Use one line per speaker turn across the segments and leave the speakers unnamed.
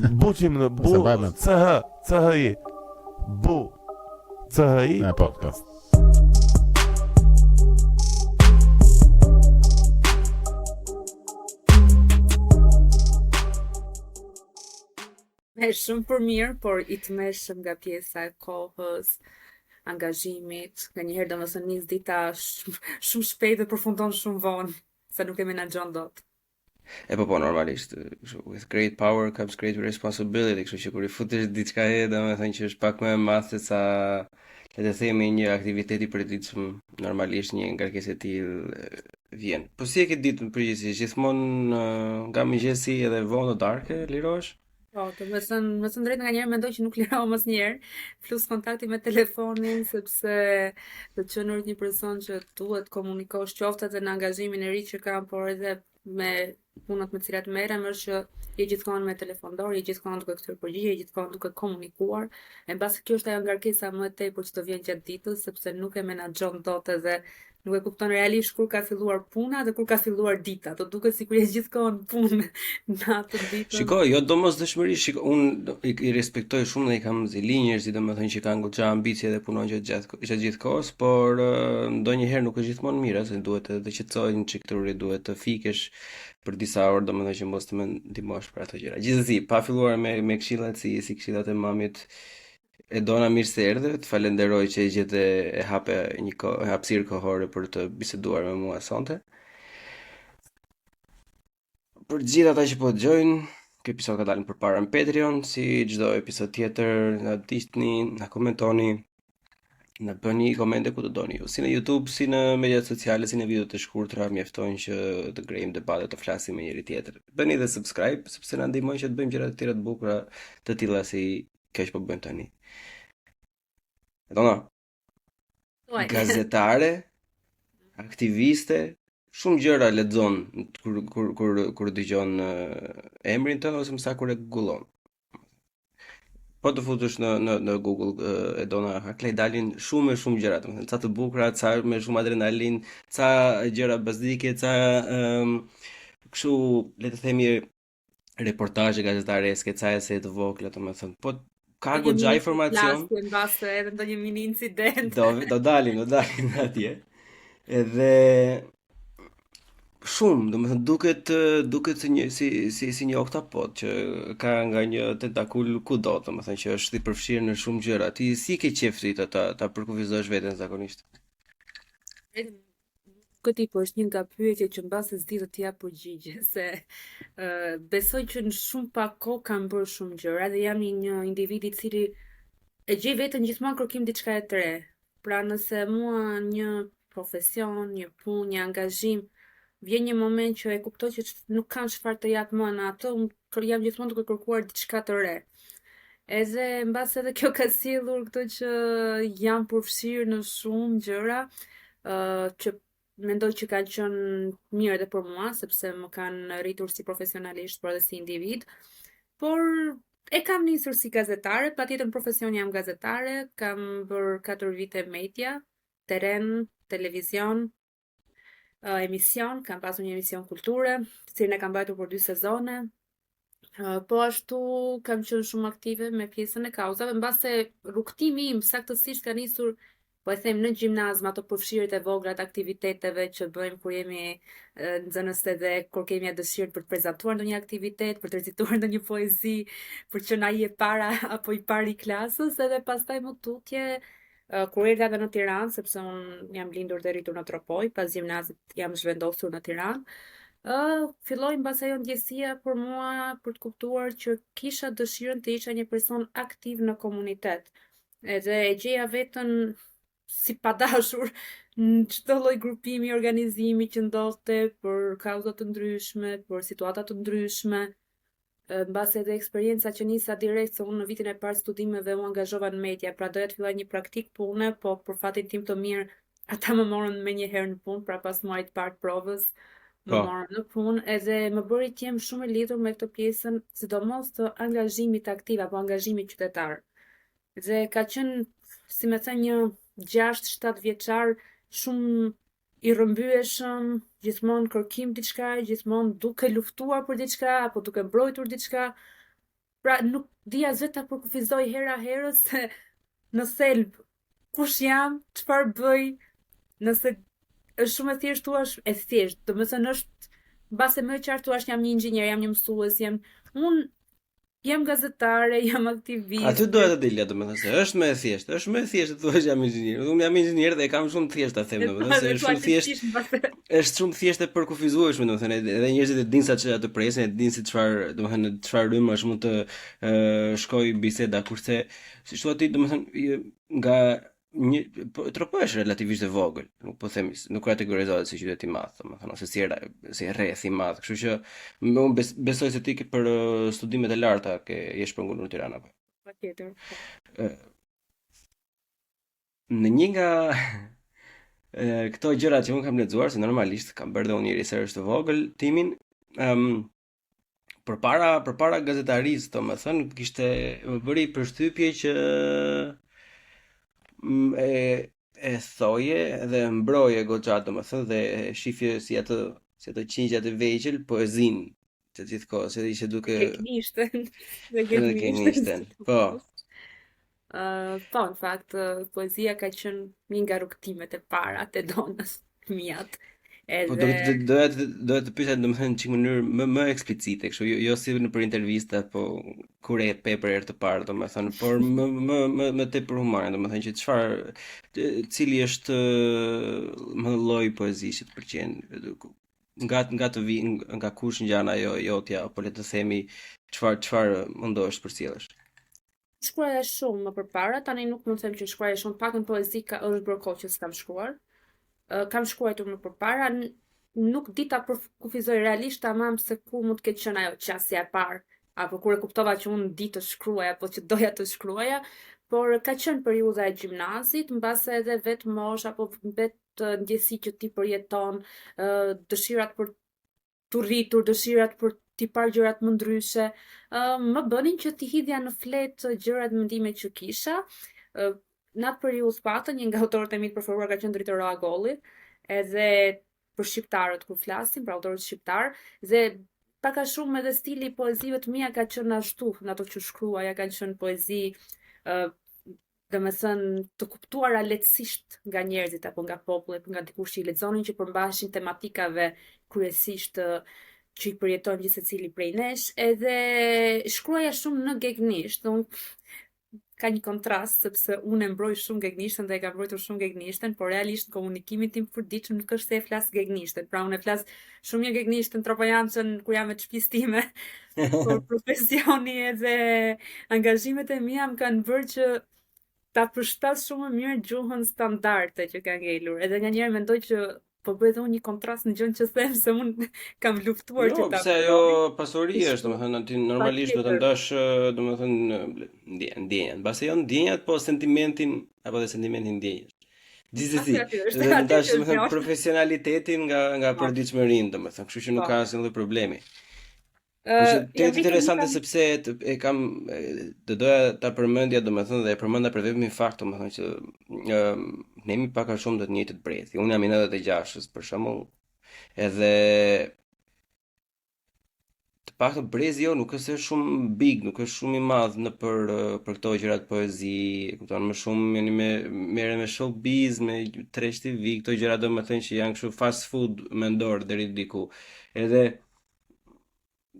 Buqim në bu CHI. Bu CHI podcast.
Me shumë për mirë, por i të meshëm nga pjesa e kohës, angazhimit, nga njëherë do mësën njës dita shumë shpejt dhe përfundon shumë vonë, se nuk e menaxhon dot.
Po, normalisht, with great power comes great responsibility, kështu që kur i futesh diçka domethënë që është pak më e madhe se sa le të themi një aktivitet i përditshëm, normalisht një ngarkesë e tillë vjen. Po si e ke ditë në përgjithësi, gjithmonë nga mëngjesi edhe vonë darkë lirohesh?
Po, të më thënë drejt nga njerë mendoj që nuk lirohem asnjëherë, plus kontakti me telefonin, sepse të qenë një person që duhet komunikosh qoftë edhe në angazhimin e ri që kam, por edhe me punët me të cilat merrem, është që je gjithkohon me telefon dorë, je gjithkohon duke kthyer përgjigje, je gjithkohon duke komunikuar. E mbas kjo është ajo ngarkesa më e tepërt që të vjen gjatë ditës, sepse nuk e menaxhon dot edhe nuk e kupton realisht kur ka filluar puna dhe kur ka filluar dita. Do duket sikur je gjithkohon punë në atë ditë.
Shikoj, jo domosdoshmërisht, unë i respektoj shumë dhe i kam zili njerëzit domethënë që kanë goxha ambicie dhe punojnë gjatë gjithë kohës, por ndonjëherë nuk është gjithmonë mirë, se duhet të qetësojnë çik truri, duhet të fikesh për disa orë, domethënë që mos të më ndihmosh për ato gjëra. Gjithsesi, pa filluar me këshillat si këshillat e mamit, e dona mirë se erdhe, të falenderoj që e gjete e hape një hapësirë kohore për të biseduar me mua sonte. Për gjithë ata që po dëgjojnë, ky episod ka dalë përpara në Patreon, si çdo episod tjetër, na ndiqni, na komentoni, na bëni komente ku të doni ju, si në YouTube, si në mediat sociale, si në videot e shkurtra, mjaftojnë që të grejmë debate, të flasim me njëri tjetër. Bëni dhe subscribe, sepse na ndihmojnë që të bëjmë gjëra të tjera të bukura, të tilla si kjo që po bëjmë tani. Dona, gazetare, aktiviste, shumë gjëra lexon kur dëgjon emrin tënd ose më sa kur e googlon. Po të futesh në Google e dona Haklej dalin shumë gjëra, domethënë ca të bukura, ca me shumë adrenalin, ca gjëra bazike, ca kështu le të themi reportazhe gazetareske, ca ese të vogla, domethënë. Po ka goxha informacion.
Mbase edhe ndonjë mini incident.
Do dalin atje. Edhe shumë, domethënë duket si një oktapod që ka nga një tentakul kudo, domethënë që është i përfshirë në shumë gjëra. Ti si ke qefti ta përkufizosh veten zakonisht?
Këti po është një nga pyetjet që mbase s'di të t'jap përgjigje, se besoj që në shumë pak kohë kam bërë shumë gjëra dhe jam një individ i cili e gjej veten gjithmonë kërkim diçka e re. Pra nëse mua një profesion, një punë, një angazhim vjen një moment që e kuptoj që nuk kam çfarë të jap më në ato, jam gjithmonë duke kërkuar diçka të re. Edhe mbas edhe kjo ka sjellur këtë që jam përfshirë në shumë gjëra që mendoj që kanë qenë mirë edhe për mua, sepse më kanë rritur si profesionalisht, por edhe si individ. Por e kam nisur si gazetare, patjetër në profesion jam gazetare, kam bërë 4 vite media, terren, televizion, emision, kam pasur një emision kulture, të cilin e kam mbajtur për 2 sezone. Po ashtu kam qenë shumë aktive me pjesën e kauzave, mbase rrugtimi im saktësisht ka nisur, po e them, në gjimnaz, ato përfshirjet e vogla të aktiviteteve që bëjmë kur jemi nxënës edhe kur kemi dëshirë për të prezantuar ndonjë aktivitet, për të recituar ndonjë poezi, për që na i e para apo i pari klasës, edhe pastaj më tutje kur erdha edhe në Tiranë, sepse unë jam lindur dhe rritur në Tropoj, pas gjimnazit jam zhvendosur në Tiranë. Filloi mbas ajo ndjesia për mua për të kuptuar që kisha dëshirën të isha një person aktiv në komunitet. Edhe e gjeja veten si padashur në çdo lloj grupimi, organizimi që ndodhte për kauza të ndryshme, për situata të ndryshme. Mbas edhe eksperienca që nisa direkt, se unë në vitin e parë studimeve u angazhova në media, pra doja të filloj një praktik pune, po për fatin tim të mirë, ata më morën menjëherë në punë, pra pas muajit parë të provës, më morën në punë, edhe më bëri të jem shumë e lidhur me këtë pjesën, sidomos të angazhimit aktiv apo angazhimit qytetar. Dhe ka qenë, si më thënë, një 6-7 vjeçar shumë i rrëmbyeshëm, gjithmonë kërkim diçka, gjithmonë duke luftuar për diçka apo duke mbrojtur diçka. Pra nuk dija vetë ta përkufizoj hera herës se në thelb kush jam, çfarë bëj, nëse është shumë e thjeshtë thua e thjesht, domethënë është mbase më e qartë thua jam një inxhinier, jam një mësues, un jam gazetare, jam aktiviste.
Aty doja të dilja, domethënë se është më e thjeshtë, është më e thjeshtë të thuash jam inxhinier. Unë jam inxhinier dhe e kam shumë thjesht ta them, domethënë se është shumë thjesht. Është shumë thjesht e përkufizueshme, domethënë edhe njerëzit e dinë sa çfarë të presin, e dinë se çfarë, domethënë çfarë rymash mund të shkoj biseda, kurse si thua ti, domethënë nga një tropo është relativisht e vogël, nuk po them, nuk kategorizohet si qytet i madh, domethënë ose si rreth i madh, kështu që unë besoj se ti ke për studimet e larta ke je shpërngulur në Tiranë apo.
Patjetër.
Në një nga këto gjërat që unë kam lexuar, se normalisht kam bërë dhe unë një research të vogël, timin përpara gazetarisë, domethënë kishte më bëri përshtypje që e thoje dhe mbroje goxha domethënë dhe shifje si ato qingjat e vegjël poezinë të gjithkohë, se ishte duke
Geknishten.
Geknishten. Po.
Po, në fakt, poezia ka qenë një nga rrugtimet e para të donës mijat.
Po doja të pyesja domethënë çik mënyrë më eksplicite, kështu jo si në për intervista, po kur e pe për herë të parë domethënë, por më tepër humane, domethënë që çfarë cili është më lloj poezish që të pëlqen, nga kush ngjan ajo jotja, apo le të themi çfarë mundohesh të përcjellësh.
Shkruaja shumë më përpara, tani nuk mund të them që shkruaja shumë, pakën poezi është bërë kohë që s'kam shkruar. Kam shkruar më përpara, nuk di ta përkufizoj realisht tamam se ku mund të ketë qenë ajo qasja e parë, apo kur e kuptova që unë di të shkruaja, apo që doja të shkruaja, por ka qenë periudha e gjimnazit, mbase edhe vetë mosh, apo vetë ndjesi që ti përjeton, dëshirat për të rritur, dëshirat për t'i parë gjërat më ndryshe, më bënin që t'i hidhja në flet gjërat mendime që kisha. Në atë periudhë patën, një nga autorët e mi të preferuar ka qenë Dritë Roa Golli, edhe për shqiptarët kur flasim, për autorët shqiptar, dhe pak a shumë edhe stili i poezive të mia ka qenë ashtu, në ato që shkruaja kanë qenë poezi, domethënë të kuptuara lehtësisht nga njerëzit apo nga populli, nga dikush që i lexonin, që përmbaheshin tematikave kryesisht që i përjeton gjithë secili prej nesh, edhe shkruaja shumë në gegnisht, ka një kontrast sepse unë e mbroj shumë gegnishten dhe e kam mbrojtur shumë gegnishten, por realisht në komunikimin tim përditshëm nuk është se e flas gegnishten. Pra unë e flas shumë një gegnishten tropajancën kur jam me shtëpisë time, por profesioni edhe angazhimet e mia më kanë bërë që ta përshtas shumë më mirë gjuhën standarde që ka ngelur. Edhe nganjëherë mendoj që po bëj edhe unë një kontrast në gjën që them se unë kam luftuar që ta.
Jo, pse ajo pasuri është, domethënë ti normalisht do të ndash, domethënë ndjenjat. Mbase jo ndjenjat, po sentimentin apo dhe sentimentin ndjenjës. Gjithsesi, do të ndash domethënë profesionalitetin nga përditshmërinë, domethënë, kështu që nuk ka asnjë lloj problemi. Është interesante sepse e kam të doja ta përmendja domethënë dhe e përmenda për vetëm fakt domethënë që ne jemi pak a shumë të njëjtët brethi. Unë jam i 96-s për shembull, edhe të paktën brezi jo nuk është shumë big, nuk është shumë i madh në për këto gjërat poezi, kupton, më shumë merren me showbiz, me trash TV, këto gjëra domethënë që janë kështu fast food mendor deri diku. Edhe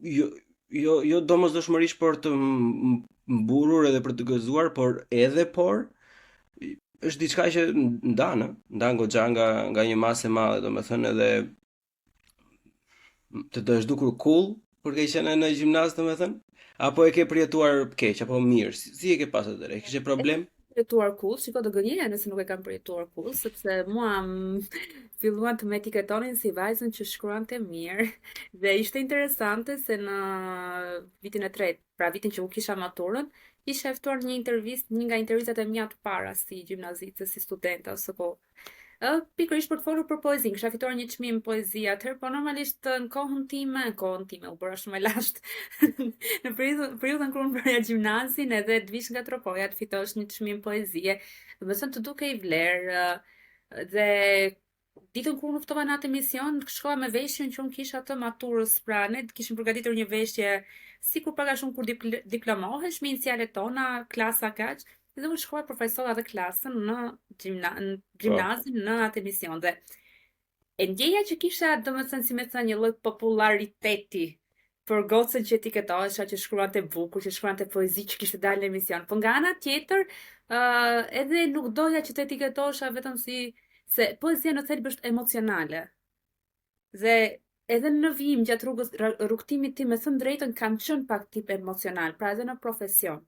jo domosdoshmërisht për të mburur edhe për të gëzuar, por është diçka që ndan goxha nga një masë e madhe, domethënë edhe të është dukur cool kur ke qenë në gjimnaz, domethënë, apo e ke përjetuar keq apo mirë, si e ke pasur atë? Kishe problem?
Përjetuar cool, shiko do gënjeja nëse nuk e kam përjetuar cool, sepse mua filluan të më etiketonin si vajzën që shkruante mirë, dhe ishte interesante se në vitin e tretë, pra vitin që u kisha maturën, isha ftuar një nga intervistat e mia të para si gjimnaziste, si studente ose po. Pikërisht për të folur për poezinë, kisha fituar një çmim poezi atëherë, po normalisht në kohën time u bëra shumë e lashtë. Në periudhën kur unë bëra gjimnazin, edhe të vish nga Tropoja të fitosh një çmim poezie, domethënë të duke i vlerë, dhe ditën kur unë ftova në atë emision, shkova me veshjen që unë kisha të maturës, pra ne kishim përgatitur një veshje sikur pak a shumë kur diplomohesh me inicialet tona, klasa kaq, dhe u shkruaj profesora dhe klasën në gjimnazin në atë emision dhe e ndjeja që kisha domethënë si më thënë një lloj populariteti për gocën që etiketohesha, që shkruante bukur, që shkruante poezi, që kishte dalë në emision. Po nga ana tjetër, edhe nuk doja që të etiketohesha vetëm se poezia në thelb është emocionale. Dhe edhe në vijim gjatë rrugtimit tim me thënë drejtën kam qenë pak tip emocional, pra edhe në profesion.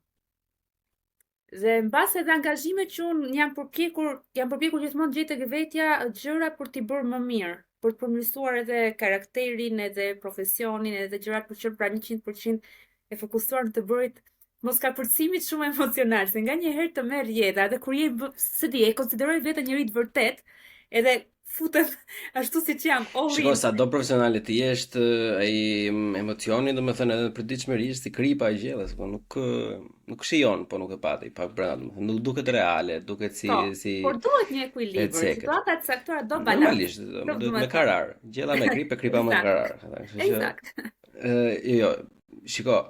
Dhe mbas edhe angazhimet që unë jam përpjekur gjithmonë gjej tek vetja gjëra për t'i bërë më mirë, për të përmirësuar edhe karakterin, edhe profesionin, edhe gjërat për qenë pra 100% e fokusuar në të bërit mos ka përcimit shumë emocional, se nga një herë të merr jeta, edhe kur e konsideroj veten njëri të vërtet, edhe futem ashtu siç jam,
Shiko, sa do profesionale ti jesh, ai emocioni, domethënë edhe përditshmërisht si kripa e gjellës, po nuk shijon, po nuk e pati pak brenda, domethënë nuk duket reale, duket si
por duhet një ekuilibër, situata e caktuara do balans.
Normalisht, duhet me karar. Gjella me kripe, kripa me karar.
Eksakt.
Jo, shiko,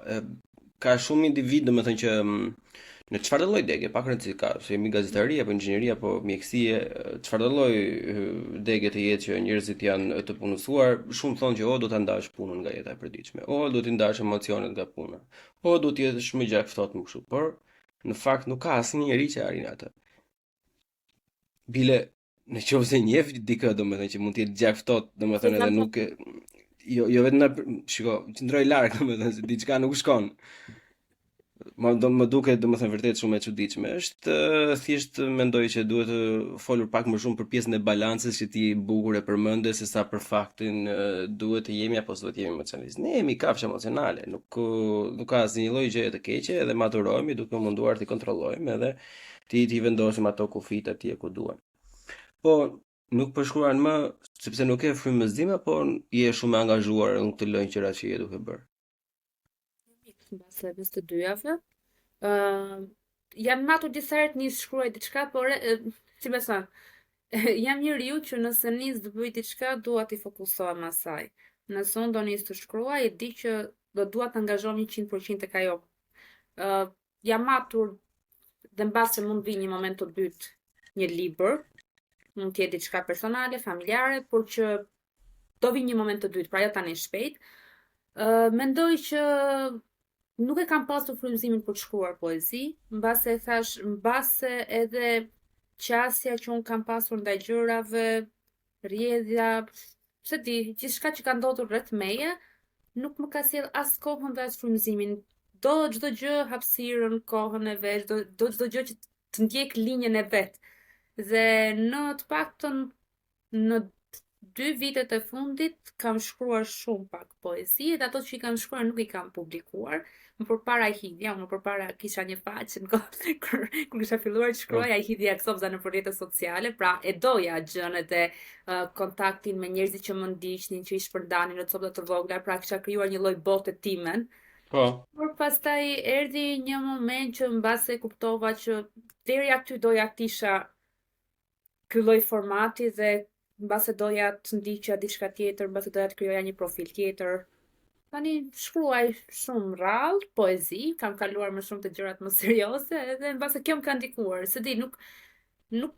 ka shumë individ, domethënë që në çfarëdo lloj degë, pa rëndësi ka, se jemi gazetari apo inxhinieri apo mjekësie, çfarëdo lloj degë të jetë që njerëzit janë të punësuar, shumë thonë që do ta ndash punën nga jeta e përditshme, do t'i ndash emocionet nga puna, do të jesh më gjak ftohtë më kështu, por në fakt nuk ka asnjë njerëz që arrin atë. Bile në qoftë se njeh dikë domethënë që mund të jetë gjak ftohtë, domethënë edhe nuk jo vetëm shiko, qëndroj larg domethënë se diçka nuk shkon. Më duket domethënë vërtet shumë e çuditshme. Është thjesht mendoj që duhet të folur pak më shumë për pjesën e balancës që ti bukur e përmende se sa për faktin duhet të jemi apo s'duhet të jemi emocionalistë. Ne jemi kafshë emocionale, nuk ka asnjë lloj gjëje të keqe edhe maturojmë duke munduar të kontrollojmë edhe ti vendosim ato kufit atje ku duan. Po nuk përshkruan më sepse nuk e frymëzim apo je shumë angazhuar në këtë lloj gjëra që je duke bërë.
Mbas edhe të dyjave. Jam matur disa herë të nis shkruaj diçka, por si më thënë, jam njeriu që nëse nis të bëj diçka, dua t'i fokusohem asaj. Nëse unë do nis të shkruaj, e di që do dua të angazhohem 100% tek ajo. Jam matur dhe mbas se mund vi një moment të dytë një libër, mund të jetë diçka personale, familjare, por që do vi një moment të dytë, pra jo tani shpejt. Mendoj që nuk e kam pasur frymëzimin për të shkruar poezi, mbase edhe qasja që unë kam pasur ndaj gjërave, rrjedhja, pse di, gjithçka që ka ndodhur rreth meje, nuk më ka sjell as kohën dhe as frymëzimin. Do çdo gjë hapësirën, kohën e vet, do çdo gjë që të ndjek linjën e vet. Dhe në të paktën në 2 vitet e fundit kam shkruar shumë pak poezi, dhe ato që i kam shkruar nuk i kam publikuar. Më përpara i hidhja, më përpara kisha një faqe në kohë kur kisha filluar të shkruaja, i hidhja eksopza në rrjetet sociale, pra e doja gjën edhe kontaktin me njerëzit që më ndiqnin, që i shpërndanin në copë të vogla, pra kisha krijuar një lloj bote timen.
Po.
Por pastaj erdhi një moment që mbase kuptova që deri aty doja të isha ky lloj formati dhe mbase doja të ndiqja diçka tjetër, mbase doja të krijoja një profil tjetër. Tani shkruaj shumë rrallë, poezi, kam kaluar më shumë të gjërat më serioze, edhe mbase kjo më ka ndikuar. Se di, nuk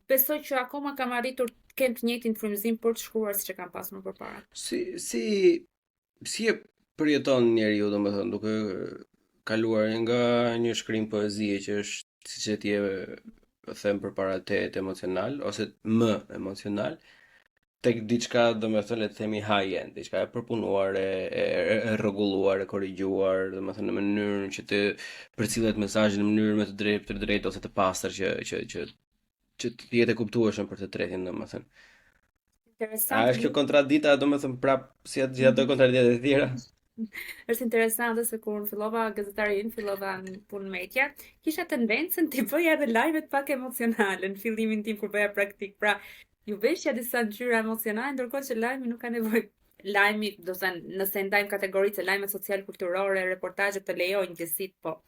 besoj që akoma kam arritur të kem të njëjtin frymëzim për të shkruar siç e kam pasur më përpara.
Si e përjeton njeriu, domethënë, duke kaluar nga një shkrim poezie që është siç e ti e them përpara te emocional ose më emocional, tek diçka domethënë le të themi high-end, diçka e përpunuar, e rregulluar, e korrigjuar, domethënë në mënyrën që të përcillet mesazhin në mënyrë më të drejtë ose të pastër që të jetë e kuptueshëm për të tretin, domethënë.
Interesant.
A është kjo kontradita, domethënë prap si ato kontraditat e tjera?
Është interesante se kur fillova gazetarin, fillova në punë media, kisha tendencën të bëja edhe live-et pak emocionale në fillimin tim kur bëja praktik. Pra, ju veshja disa ngjyra emocionale, ndërkohë që lajmi nuk ka nevojë. Lajmi, do të thënë, nëse ndajmë kategoritë lajmet social-kulturore, reportazhet të lejojnë gjithësit, po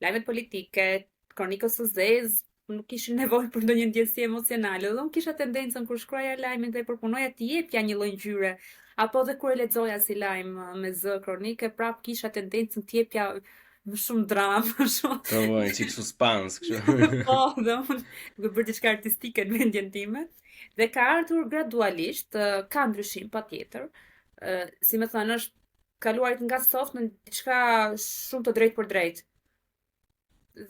lajmet politike, kronikës së zezë, nuk kishin nevojë për ndonjë ndjesi emocionale. Dhe unë kisha tendencën kur shkruaja lajmin dhe përpunoja të jepja një lloj ngjyre Apo dhe kur e lexoja si lajm me zë kronike, prap kisha tendencën t'jepja më shumë dramë, më shumë.
Provojnë, çik suspans, kështu.
Po, dhe unë duke bërë diçka artistike në mendjen time. Dhe ka ardhur gradualisht, ka ndryshim patjetër. Si më thënë, është kaluarit nga soft në diçka shumë të drejtë për drejtë.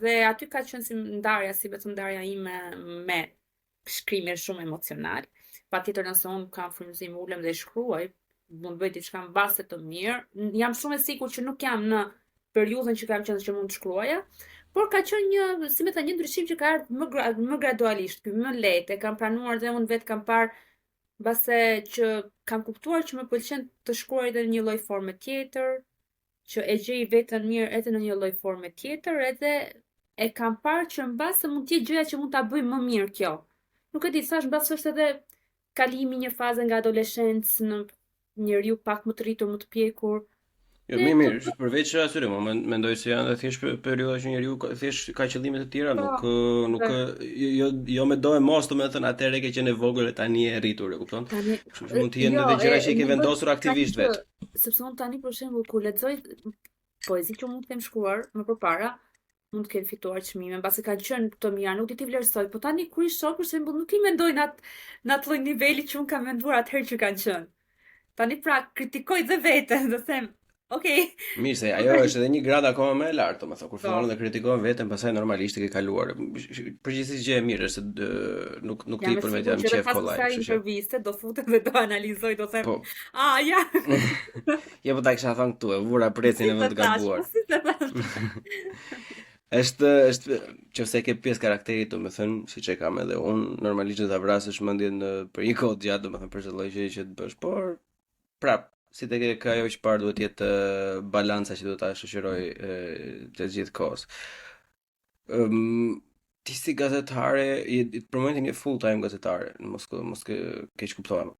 Dhe aty ka qenë si ndarja, si vetëm ndarja ime me shkrimin shumë emocional. Patjetër nëse unë kam frymëzim ulem dhe shkruaj, mund bëj diçka mbase të mirë. Jam shumë e sigurt që nuk jam në periudhën që kam qenë që mund të shkruaja, por ka qenë një, si më thënë, një ndryshim që ka ardhur më gradualisht, më lehtë, e kam pranuar dhe unë vetë kam parë mbase që kam kuptuar që më pëlqen të shkruaj edhe në një lloj forme tjetër, që e gjej veten mirë edhe në një lloj forme tjetër, edhe e kam parë që mbase mund të jetë gjëja që mund ta bëj më mirë kjo. Nuk e di, thash mbase është edhe kalimi një faze nga adoleshencë në njeriu pak më të rritur, më të pjekur.
Jo, mirë, përveç atyre, mendoj se janë dhe thjesht periudha që njeriu thjesht ka qëllime të tjera, nuk jo me do e mos, do të thënë atëherë ke qenë e vogël e tani e rritur, e kupton? Kështu që mund të jenë edhe gjëra që i ke vendosur aktivisht vet.
Sepse unë tani për shembull kur lexoj poezi që mund të kem shkruar më përpara, mund të kem fituar çmime, mbase kanë qenë të mira, nuk di ti vlerësoj, po tani kur i shoh për shembull nuk i mendoj në atë lloj niveli që unë kam menduar atëherë që kanë qenë. Tani pra kritikoj dhe veten, do them okej.
Mirë se ajo është edhe një grad akoma më e lartë, domethënë kur fillon dhe kritikon veten, pastaj normalisht e ke kaluar. Përgjithsisht gjë e mirë është se nuk ti për vetë jam qef kollaj,
kështu që interviste do futem dhe do analizoj, do them, ja.
Ja po ta kisha thënë këtu, e vura precin e vend të gabuar. Është nëse ke pjesë karakterit, domethënë, siç e kam edhe unë, normalisht do ta vrasësh mendjen për një kohë gjatë, domethënë për çdo lloj gjëje që të bësh, por prap si të ke ajo që parë duhet jetë balanca që duhet ta shoqëroj të gjithë kohës. Ti si gazetare, për momentin je full time gazetare, mos ke keq kuptohem.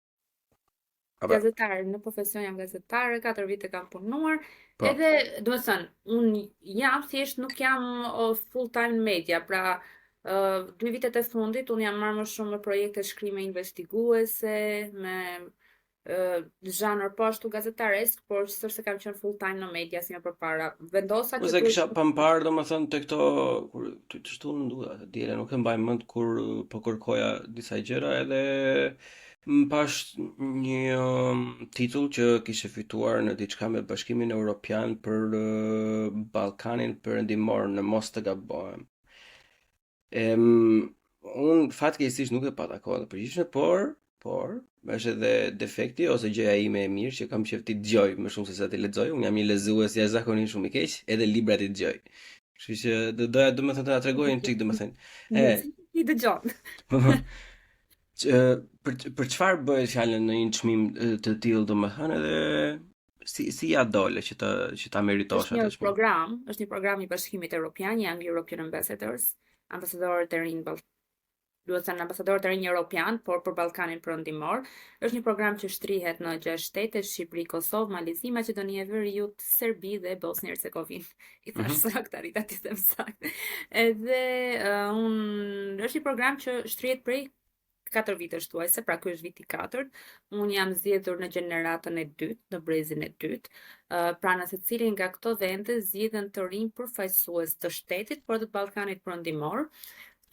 Gazetare, në profesion jam gazetare, 4 vite kam punuar, edhe do të thënë, unë jam thjesht nuk jam full time media, pra 2 vitet e fundit unë jam marrë më shumë me projekte shkrime investiguese, me zhanër po ashtu gazetaresk, por sërse kam qenë full time në media si më përpara. Vendosa që
kisha pamparë, domethënë te këto kur të shtunë ndua, diela nuk e mbaj mend kur po kërkoja disa gjëra edhe më pash një titull që kishe fituar në diçka me Bashkimin Evropian për Ballkanin Perëndimor, në mos të gabohem. Unë fatkeqësisht nuk e pata kohë të përgjithshme, por është edhe defekti ose gjëja ime e mirë që kam qef ti dëgjoj më shumë se sa ti lexoj. Unë jam një lezues jashtëzakonisht shumë i keq, edhe librat i dëgjoj. Kështu që doja domethënë ta tregoj një çik domethënë.
I dëgjon.
Për çfarë bëhet fjalën në një çmim të tillë domethënë edhe si ja dole që ta meritosh atë çmim.
Është një program i Bashkimit Evropian, Young European Ambassadors, ambasadorët e rinj duhet të thënë ambasadorët e rinj Europian, por për Ballkanin Perëndimor. Është një program që shtrihet në 6 shtete, Shqipëri, Kosovë, Malezi, Maqedoni e Veriut, Serbi dhe Bosnjë Hercegovinë. I thash saktë, arrita ti them saktë. Edhe është një program që shtrihet prej 4 vitesh thuajse, pra ky është viti 4. Unë jam zgjedhur në gjeneratën e 2, në brezin e 2. Pra në secilin nga këto vende zgjidhen të rinj përfaqësues të shtetit, por të Ballkanit Perëndimor,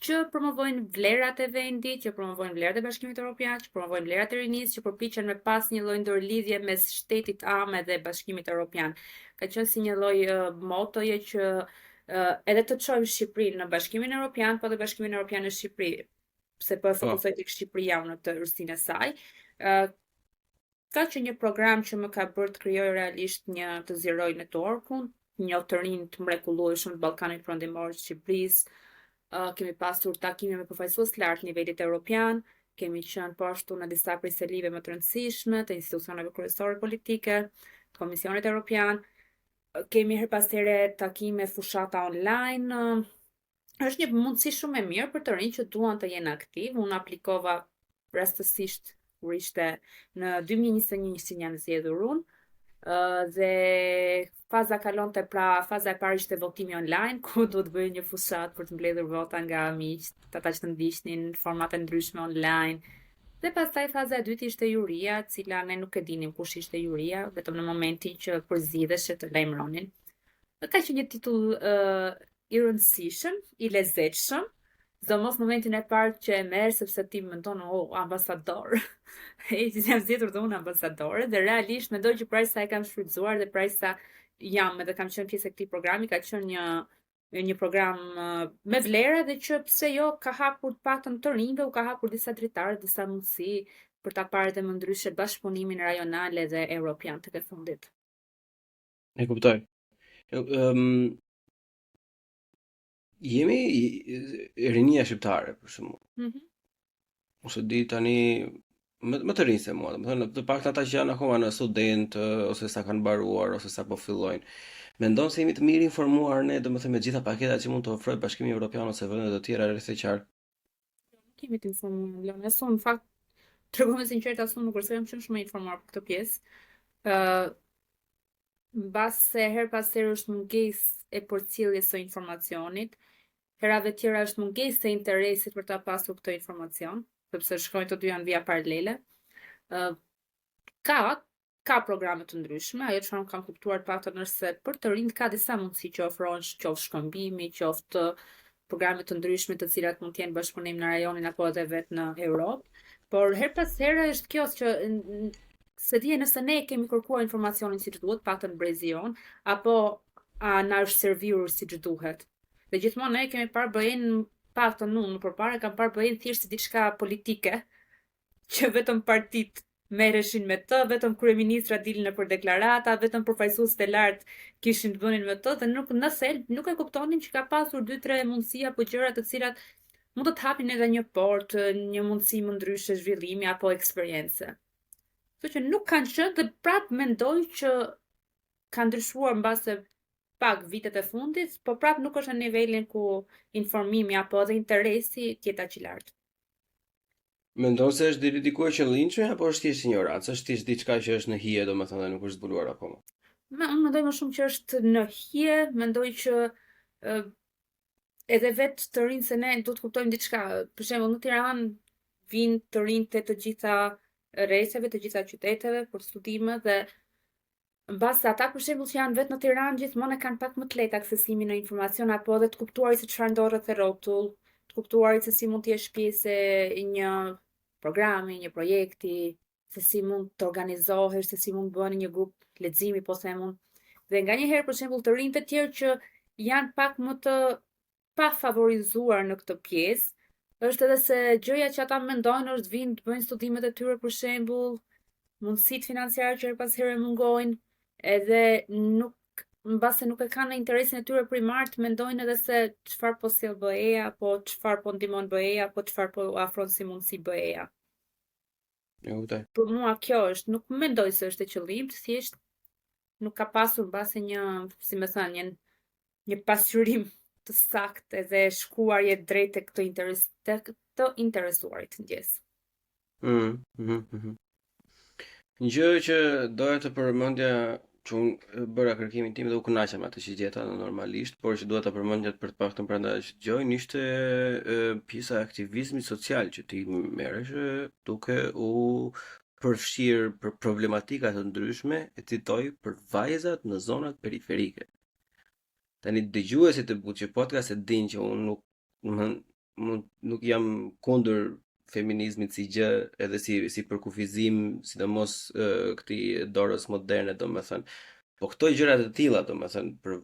që promovojnë vlerat e vendit, që promovojnë vlerat e Bashkimit Evropian, që promovojnë vlerat e rinisë, që përpiqen me pas një lloj ndërlidhje mes shtetit AME dhe Bashkimit Evropian. Ka qenë si një lloj motoje që edhe të çojmë Shqipërinë në Bashkimin Evropian, po dhe Bashkimin Evropian në Shqipëri, pse po fokusoj tek Shqipëria në të rësinë e saj. Ka që një program që më ka bërë të krijoj realisht të zgjeroj networkun, një të rinj të mrekullueshëm të Ballkanit Perëndimor, Shqipërisë. Kemi pasur takime me përfaqësues të lartë nivelit evropian, kemi qenë po ashtu në disa priselive më të rëndësishme të institucioneve kryesore politike, të Komisionit Evropian, kemi her pas here takime fushata online. Është një mundësi shumë e mirë për të rinj që duan të jenë aktiv. Unë aplikova rastësisht kur ishte në 2021 që jam zgjedhur unë. Dhe faza kalonte, pra faza e parë ishte votimi online, ku duhet bëj një fushat për të mbledhur vota nga miqt, ata që të ndiqnin formate ndryshme online. Dhe pastaj faza e dytë ishte juria, cila ne nuk e dinim kush ishte juria, vetëm në momentin që përzidheshe të lajmëronin. Dhe ka që një titull i rëndësishëm, i lezetshëm, sidomos momentin e parë që e merr sepse ti mendon, ambasador. E jam zgjedhur dhe unë ambasadore dhe realisht mendoj që praj sa e kam shfrytzuar dhe praj sa jam edhe kam qenë pjesë e këtij programi, ka qenë një program me vlera dhe që pse jo ka hapur të paktën të rinjve, u ka hapur disa dritare, disa mundësi për ta parë dhe më ndryshe bashkëpunimin rajonal dhe evropian tek e fundit.
E kuptoj. Jemi rinia shqiptare për shembull. Ose di tani më të rinj se mua, domethënë të paktën ata që janë akoma në student ose sa kanë mbaruar ose sa po fillojnë. Mendon se jemi të mirë informuar ne, domethënë me gjitha paketat që mund të ofrojë Bashkimi Evropian ose vendet e tjera rreth e qark?
Nuk jemi të informuar, Lona. Son në fakt, tregoj me sinqeritet, asun nuk jam qenë shumë e informuar për këtë pjesë. Mbase her pas herë është mungesë e përcjelljes së informacionit, herave tjera është mungesë e interesit për ta pasur këtë informacion, sepse shkojnë të dy janë vija paralele. Ka programe të ndryshme, ajo çfarë kam kuptuar paktën është se për të rinjt ka disa mundësi që ofrohen, qoftë shkëmbimi, qoftë programe të ndryshme të cilat mund të jenë bashkëpunim në rajonin apo edhe vetë në Europë, por her pas here është kjo që se di nëse ne kemi kërkuar informacionin siç duhet, paktën brezi jon, apo na është servir siç duhet. Dhe gjithmonë ne kemi parë bëjnë paktën unë përpara kam parë bëjnë thjesht si diçka politike, që vetëm partitë merreshin me të, vetëm kryeministra dilnin nëpër deklarata, vetëm përfaqësuesit e lartë kishin të bënin me të dhe nuk e kuptonin që ka pasur 2-3 mundësi apo gjëra të cilat mund të hapin edhe një portë, një mundësi më ndryshe zhvillimi apo eksperiencë. Kështu që nuk kanë qenë dhe prap mendoj që ka ndryshuar mbase pak vitet e fundit, po prap nuk është në nivelin ku informimi apo edhe interesi tjetë aq i lartë.
Mendon se është dikush qëllimshme apo është thjesht ignorancë, është thjesht diçka që është në hije domethënë nuk është zbuluar akoma?
Unë mendoj më shumë që është në hije, mendoj që edhe vetë të rinj se ne do të kuptojmë diçka. Për shembull në Tiranë vinë të rinj të gjitha rrethave, të gjitha qyteteve për studime dhe mbase ata për shembull që janë vetë në Tiranë gjithmonë e kanë pak më të lehtë aksesimin në informacion apo edhe të kuptuarit se çfarë ndodh rreth e rrotull, të kuptuarit se si mund të jesh pjesë e një programi, një projekti, se si mund të organizohesh, se si mund të bëni një grup leximi, po themun. Dhe nganjëherë për shembull të rinjt e tjerë që janë pak më të pa favorizuar në këtë pjesë, është edhe se gjëja që ata mendojnë është vinë të bëjnë studimet e tyre për shembull, mundësitë financiare që her pas here mungojnë, edhe mbase nuk e kanë interesin e tyre primar të mendojnë edhe se çfarë po sjell BE-ja, apo çfarë po ndihmon BE-ja, apo çfarë po afron si mundësi BE-ja. Për mua kjo është, nuk mendoj se është e qëllimt, thjesht nuk ka pasur mbase një, si më thënë, një pasqyrim të saktë edhe shkuarje drejt tek të interesuarit ndjes.
Një gjë që doja të përmendja që unë bëra kërkimin tim dhe u kënaqa me atë që gjeta normalisht, por që duhet ta përmendja për të paktën prandaj që dëgjojnë, ishte pjesa e aktivizmit social që ti merresh duke u përfshirë për problematika të ndryshme, e citoj, për vajzat në zonat periferike. Tani dëgjuesit e Buçi Podcast e dinë që unë nuk jam kundër feminizmit si gjë edhe si përkufizim, sidomos këtij dorës moderne, domethënë. Po këto gjëra të tilla, domethënë, për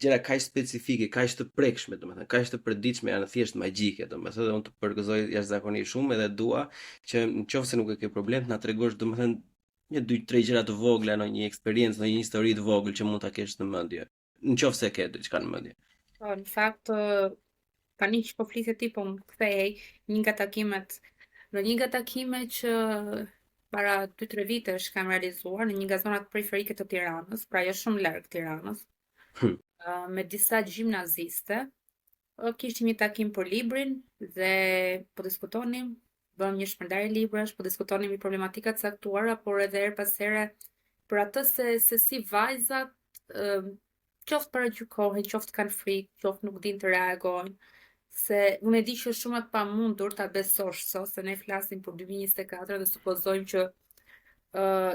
gjëra kaq specifike, kaq të prekshme, domethënë, kaq të përditshme janë thjesht magjike, domethënë, unë të përgëzoj jashtëzakonisht shumë edhe dua që nëse nuk e ke problem të na tregosh, domethënë, 1-2-3 gjëra të vogla, një eksperiencë, një histori të vogël që mund ta kesh në mendje. Nëse ke diçka në mendje.
Po, në fakt tani që po flisje ti, po më kthej në një nga takimet që para 2-3 vitesh kam realizuar në një nga zonat periferike të Tiranës, pra jo shumë larg Tiranës, me disa gjimnaziste. Kishim një takim për librin dhe po diskutonim, bëm një shpërndarje librash, po diskutonim i problematika të caktuara, por edhe her pas here për atë se si vajzat qoftë paragjykohen, qoftë kanë frikë, qoftë nuk dinë të reagojnë, se unë e di që është shumë e pamundur ta besosh sot se ne flasim për 2024 dhe supozojmë që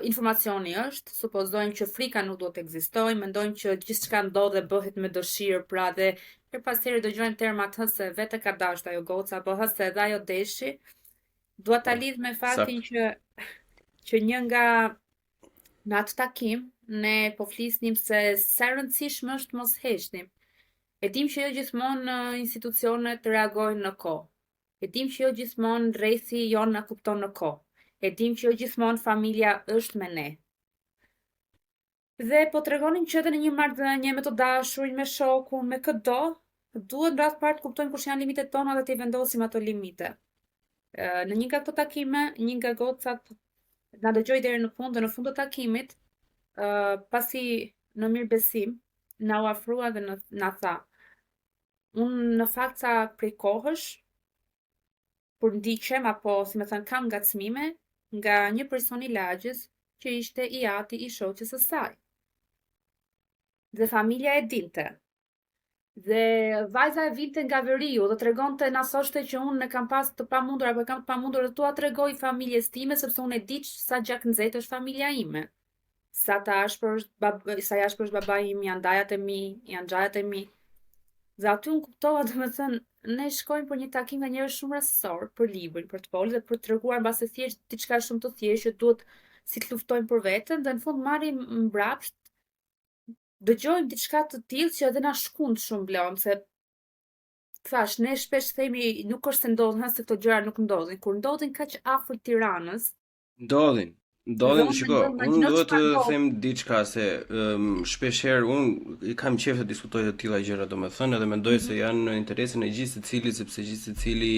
informacioni është, supozojmë që frika nuk do të ekzistojë, mendojmë që gjithçka ndodh dhe bëhet me dëshirë, pra dhe her pas here dëgjojmë termat hë se vetë ka dashur ajo goca, apo hë se edhe ajo deshi. Dua ta lidh me faktin që një nga në atë takim ne po flisnim se sa e rëndësishme është mos heqnim. E dim që jo gjithmonë institucionet reagojnë në kohë. E dim që jo gjithmonë rrethi jon na kupton në kohë. E dim që jo gjithmonë familja është me ne. Dhe po tregonin që edhe në një marrëdhënie me të dashurin, me shokun, me çdo, duhet në radh parë të kuptojmë kush janë limitet tona dhe t'i vendosim ato limite. Në një nga këto takime, një nga gocat na dëgjoi deri në fund dhe në fund të takimit, pasi në mirëbesim na u afrua dhe na tha: unë në fakt sa prej kohësh kur ndiqem apo si më thënë kam ngacmime nga një person i lagjës që ishte i ati i shoqës së saj. Dhe familja e dinte. Dhe vajza e vinte nga veriu dhe tregonte na thoshte që unë kam pas të pamundur apo kam të pamundur dhe tua tregoj familjes time sepse unë e di sa gjak nxehtë është familja ime. Sa i ashpër është babai im, janë dajat e mi, janë xhajat e mi. Dhe aty unë kuptova, domethënë, ne shkojmë për një takim nga njerëz shumë rastësor për librin, për të folur dhe për të treguar mbase thjesht diçka shumë të thjeshtë që duhet si të luftojmë për veten dhe në fund marrim mbrapsht dëgjojmë diçka të tillë që edhe na shkund shumë blom se thash ne shpesh themi nuk është se ndodhin se këto gjëra nuk ndodhin, kur ndodhin kaq afër Tiranës.
Ndodhin, shiko, unë duhet të them diçka se shpeshherë unë i kam qejf të diskutoj të tilla gjëra domethënë edhe mendoj se janë në interesin e gjithë secilit sepse gjithë secili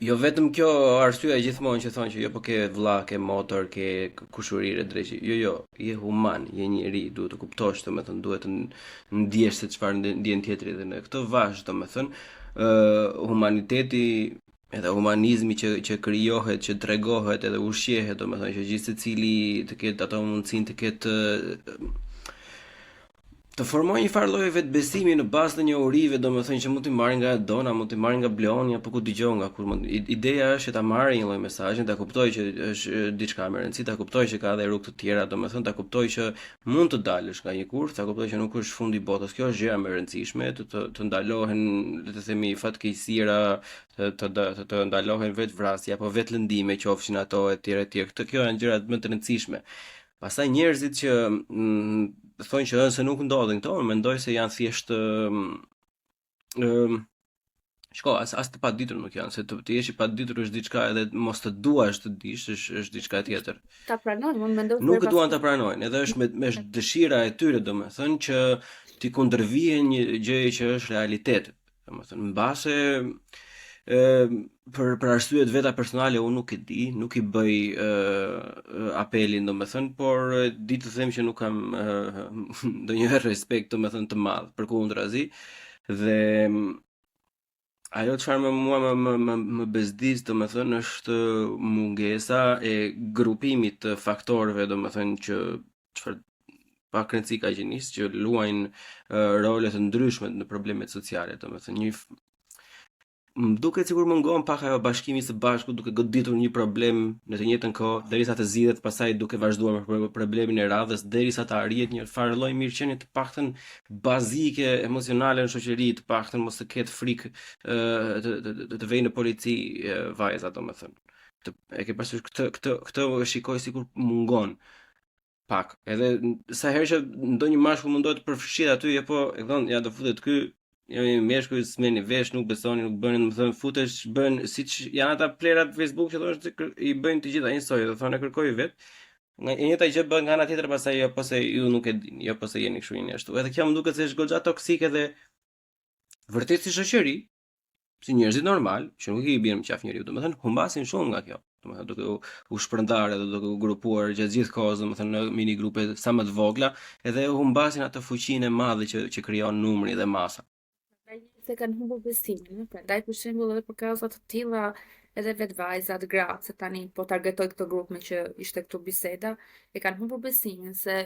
jo vetëm kjo arsyeja gjithmonë që thonë që jo po ke vlla, ke motor, ke kushurire dreqi. Jo, je human, je njeri, duhet të kuptosh domethënë, duhet të ndjesh se çfarë ndjen tjetri dhe në këtë vash domethënë humaniteti edhe humanizmi që krijohet, që tregohet edhe ushqehet, domethënë që gjithë secili të ketë ato mundësinë të ketë të formojë një farë lloji vetbesimi në bazë të njohurive, domethënë që mund t'i marrë nga Dona, mund t'i marrë nga Bloni apo ku dëgjon nga kur mund. Ideja është ta marrë një lloj mesazhi, ta kuptoj që është diçka me rëndësi, ta kuptoj që ka edhe rrugë të tjera, domethënë ta kuptoj që mund të dalësh nga një kurth, ta kuptoj që nuk është fundi i botës. Kjo është gjëja më e rëndësishme, të ndalohen, le të themi, fatkeqësira, të ndalohen vetvrasje apo vetlëndime, qofshin ato etj. Këtë kjo janë gjërat më të rëndësishme. Pastaj njerëzit që thonë që se nuk ndodhin këto, mendoj se janë thjesht shko, as të paditur nuk janë, se të jesh i paditur është diçka edhe mos të duash të dish është diçka tjetër.
Ta pranojnë, unë mendoj
nuk e duan ta pranojnë, edhe është me dëshira e tyre domethënë që ti kundërvihen një gjë që është realitet. Domethënë mbase për arsye të veta personale unë nuk e di, nuk i bëj apelin domethënë, por di të them që nuk kam ndonjëherë respekt domethënë të madh përkundrazi dhe ajo çfarë më bezdis domethënë është mungesa e grupimit të faktorëve domethënë që çfarë pak rëndësi ka gjenis që luajnë role të ndryshme në problemet sociale domethënë më duket sikur mungon pak ajo bashkimi së bashku duke goditur një problem në të njëjtën kohë derisa të zgjidhet, pastaj duke vazhduar me problemin e radhës derisa të arrihet një farë lloj mirëqenie të paktën bazike emocionale në shoqëri, të paktën mos të ketë frikë të vejë në polici vajza domethënë. E ke parasysh këtë shikoj sikur mungon pak. Edhe sa herë që ndonjë mashkull mundohet të përfshihet aty, po e thon ja do futet ky jo një meshkuj s'merrni vesh, nuk besoni, nuk bëni, domethënë futesh, bën siç janë ata plerat Facebook që thonë i bëjnë të gjitha njësoj, do thonë kërkoj vet. Nga e njëjta gjë bën nga ana tjetër, pastaj jo po se ju nuk e dini, jo po se jeni kështu një ashtu. Edhe kjo më duket se është goxha toksike dhe vërtet si shoqëri, si njerëzit normal, që nuk i bien në qaf njeriu, domethënë humbasin shumë nga kjo. Domethënë duke u shpërndar edhe duke u grupuar gjatë gjithë kohës, domethënë në mini grupe sa më të vogla, edhe humbasin atë fuqinë e madhe që krijon numri dhe masa.
Se kanë humbur besimin, prandaj për shembull edhe për kauza të tilla edhe vetë vajzat, gratë, se tani po targetoj këtë grup me që ishte këtu biseda, e kanë humbur besimin se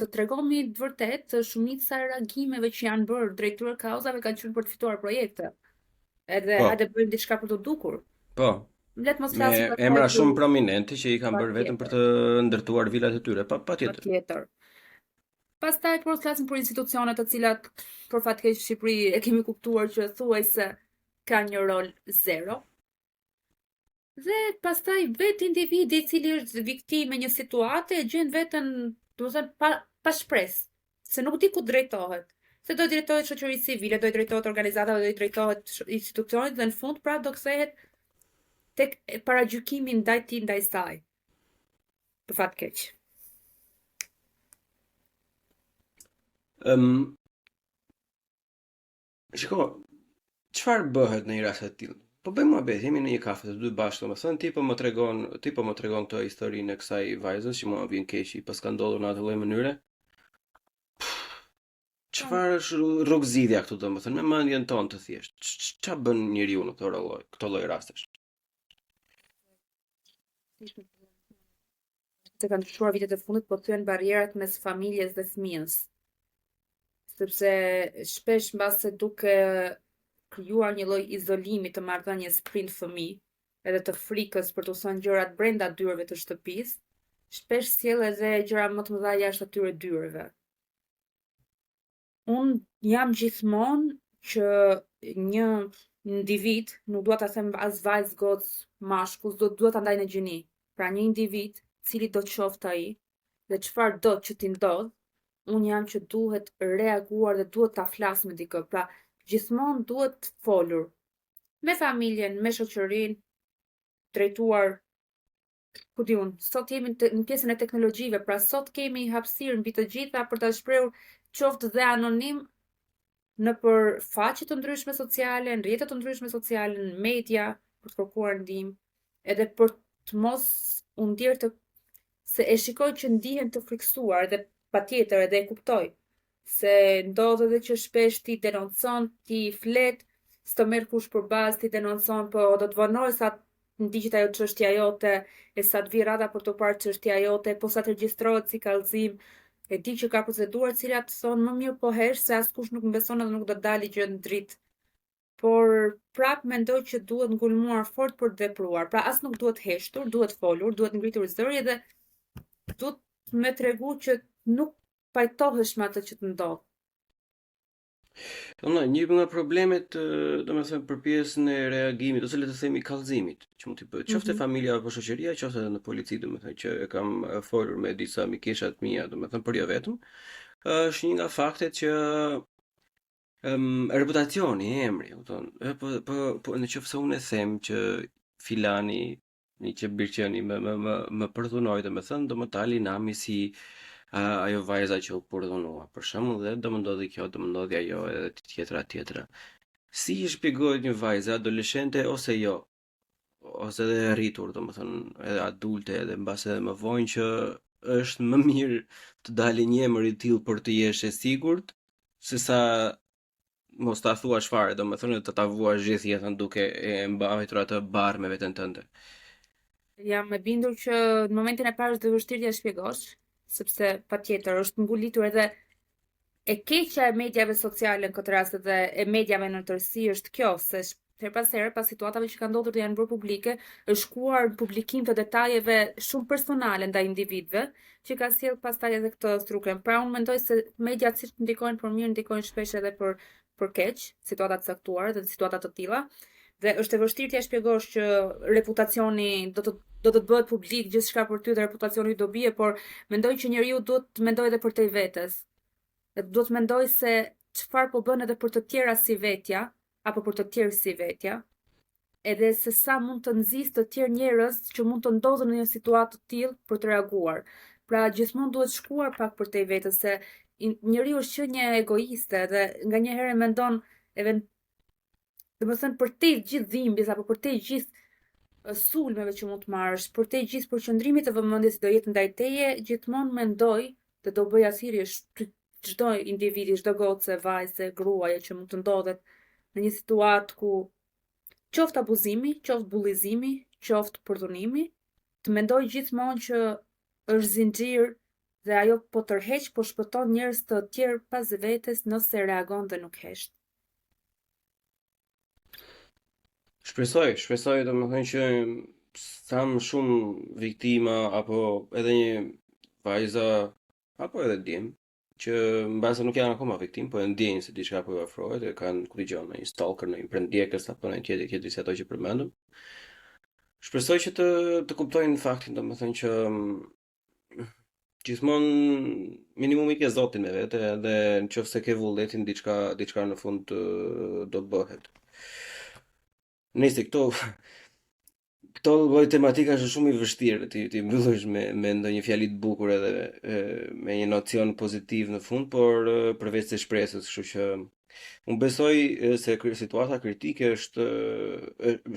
të tregomi të vërtet, shumica e reagimeve që janë bërë drejt këtyre kauzave kanë qenë për të fituar projekte. Edhe
Po.
hajde bëjmë diçka për të dukur.
Po,
Le të mos
me
flasim për
emra
këtu.
shumë prominente që i kanë bërë vetëm për
Patjetër.
të ndërtuar vilat e tyre, patjetër.
Patjetër. Pastaj por flasim për institucione të cilat për fat keq në Shqipëri e kemi kuptuar që thuajse kanë një rol zero. Dhe pastaj vetë individi i cili është viktimë e një situate e gjen veten, domethënë pa shpresë, se nuk di ku drejtohet. Se do drejtohet shoqërisë civile, do drejtohet organizatave, do drejtohet institucionit dhe në fund pra do kthehet tek paragjykimi ndaj tij ndaj saj. Për fat keq.
Shiko, çfarë bëhet në një rast të tillë? Po bëjmë muhabet, jemi në një kafe të dy bashkë, domethënë ti po më tregon këtë historinë e kësaj vajzës që mua më vjen keq i pas ka ndodhur në atë lloj mënyre. Çfarë është rrugëzidhja këtu domethënë me mendjen tonë të thjeshtë? Ç'a bën njeriu në këto lloj rastesh?
Se kanë ndryshuar vitet e fundit, po thyen barrierat mes familjes dhe fëmijës. Sepse shpesh mbase duke krijuar një lloj izolimi të marrëdhënies prind-fëmijë, edhe të frikës për të thënë gjërat brenda dyrave të shtëpisë, shpesh sjell edhe gjëra më të mëdha jashtë atyre dyrave. Unë jam gjithmonë që një individ, nuk dua ta them as vajzë, gocë, mashkull, dua ta ndaj në gjini. Pra një individ, cili do të qoftë ai, dhe çfarë do që t'i ndodh, unë jam që duhet reaguar dhe duhet ta flas me dikë. Pra gjithmonë duhet folur me familjen, me shoqërinë, drejtuar, ku di unë, sot jemi në pjesën e teknologjive, pra sot kemi hapësirë mbi të gjitha për ta shprehur qoftë dhe anonim në për faqe të ndryshme sociale, në rrjete të ndryshme sociale, në media, për të kërkuar ndihmë, edhe për të mos u ndier të se e shikoj që ndihen të friksuar dhe patjetër edhe e kuptoj se ndodh edhe që shpesh ti denoncon, ti flet, s'të merr kush për bazë, ti denoncon, po do të vonoj sa të ndiqet ajo çështja jote, e sa të vi rradha për të parë çështja jote, po sa të regjistrohet si kallëzim. E di që ka procedura të cilat thonë më mirë po hesh se askush nuk më beson edhe nuk do të dalë gjë në dritë. Por prap mendoj që duhet ngulmuar fort për të vepruar. Pra as nuk duhet heshtur, duhet folur, duhet ngritur zëri dhe duhet me tregu që nuk pajtohesh me atë që të ndodh.
Një nga problemet, domethënë për pjesën e reagimit ose le të themi kallëzimit, që mund të bëhet qoftë familja apo shoqëria, qoftë edhe në polici, domethënë që e kam folur me disa mikesha të mia, domethënë por jo vetëm, është një nga faktet që reputacioni, emri, kupton. Po në qoftë se unë e them që filani, një që birqeni më përdhunoi, domethënë do më tali nami si ajo vajza që u përdhunua, për shembull, dhe do më ndodhi kjo, do më ndodhi ajo edhe tjetra. Si i shpjegohet një vajze adoleshente ose jo, ose edhe e rritur, domethënë edhe adulte, edhe mbase edhe më vonë që është më mirë të dalë një emër i tillë për të jesh e sigurt, sesa mos ta thuash fare, domethënë të ta vuash gjithë jetën duke e mbajtur atë barr me veten tënde.
Jam e bindur që në momentin e parë është vështirë t'ia shpjegosh, sepse patjetër është ngulitur edhe e keqja e medjave sociale në këtë rast dhe e medjave në tërësi është kjo, se her pas here pas situatave që kanë ndodhur dhe janë bërë publike, është shkuar publikim të detajeve shumë personale ndaj individëve, që ka sjell pastaj edhe këtë strukën. Pra unë mendoj se mediat siç ndikojnë për mirë, ndikojnë shpesh edhe për keq, situata të caktuara dhe situata të tilla. Dhe është e vështirë t'ia shpjegosh që reputacioni do të bëhet publik gjithçka për ty dhe reputacioni do bie, por mendoj që njeriu duhet të mendojë edhe për te vetes. Dhe duhet të mendojë se çfarë po bën edhe për të tjera si vetja, apo për të tjerë si vetja, edhe se sa mund të nxjisë të tjerë njerëz që mund të ndodhen në një situatë të tillë për të reaguar. Pra gjithmonë duhet shkuar pak për te vetes, se njeriu është qenie egoiste dhe nganjëherë mendon edhe domethënë për te gjithë dhimbjes apo për te gjithë sulmeve që mund të marrësh, për te gjithë përqendrimit të vëmendjes do jetë ndaj teje, gjithmonë mendoj dhe do bëj asirje çdo individi, çdo gocë, vajze, gruaje që mund të ndodhet në një situatë ku qoftë abuzimi, qoftë bullizimi, qoftë përdhunimi, të mendoj gjithmonë që është zinxhir dhe ajo po tërheq, po shpëton njerëz të tjerë pas vetes nëse reagon dhe nuk hesht.
Shpresoj domethënë që sa më shumë viktima apo edhe një vajza apo edhe djem që mbase nuk janë akoma viktim, po e ndjejnë se diçka po i ofrohet e kanë ku dëgjon në një stalker, në një prindjekës apo në një tjetër si ato që përmendëm. Shpresoj që të kuptojnë faktin, domethënë që gjithmonë minimumi ke Zotin me vete dhe nëse ke vullnetin diçka në fund do bëhet. Nëse këto lloj tematika është shumë i vështirë ti mbyllesh me ndonjë fjalë të bukur edhe me një nocion pozitiv në fund, por përveç se shpresës, kështu që unë besoj se situata kritike është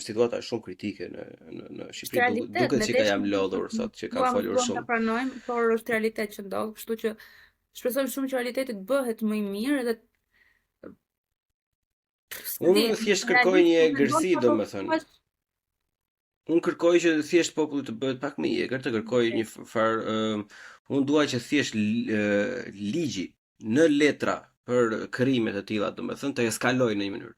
situata shumë kritike në Shqipëri, duket që jam lodhur sot që kam folur shumë.
Ta pranojmë, por është realitet që ndodh, kështu që shpresojmë shumë që realiteti të bëhet më i mirë edhe
unë thjesht kërkoj një egërsi, domethënë. Unë kërkoj që thjesht populli të bëhet pak më i egër, të kërkoj një farë unë dua që thjesht ligji në letra për krime të tilla, domethënë të eskalojë në një mënyrë.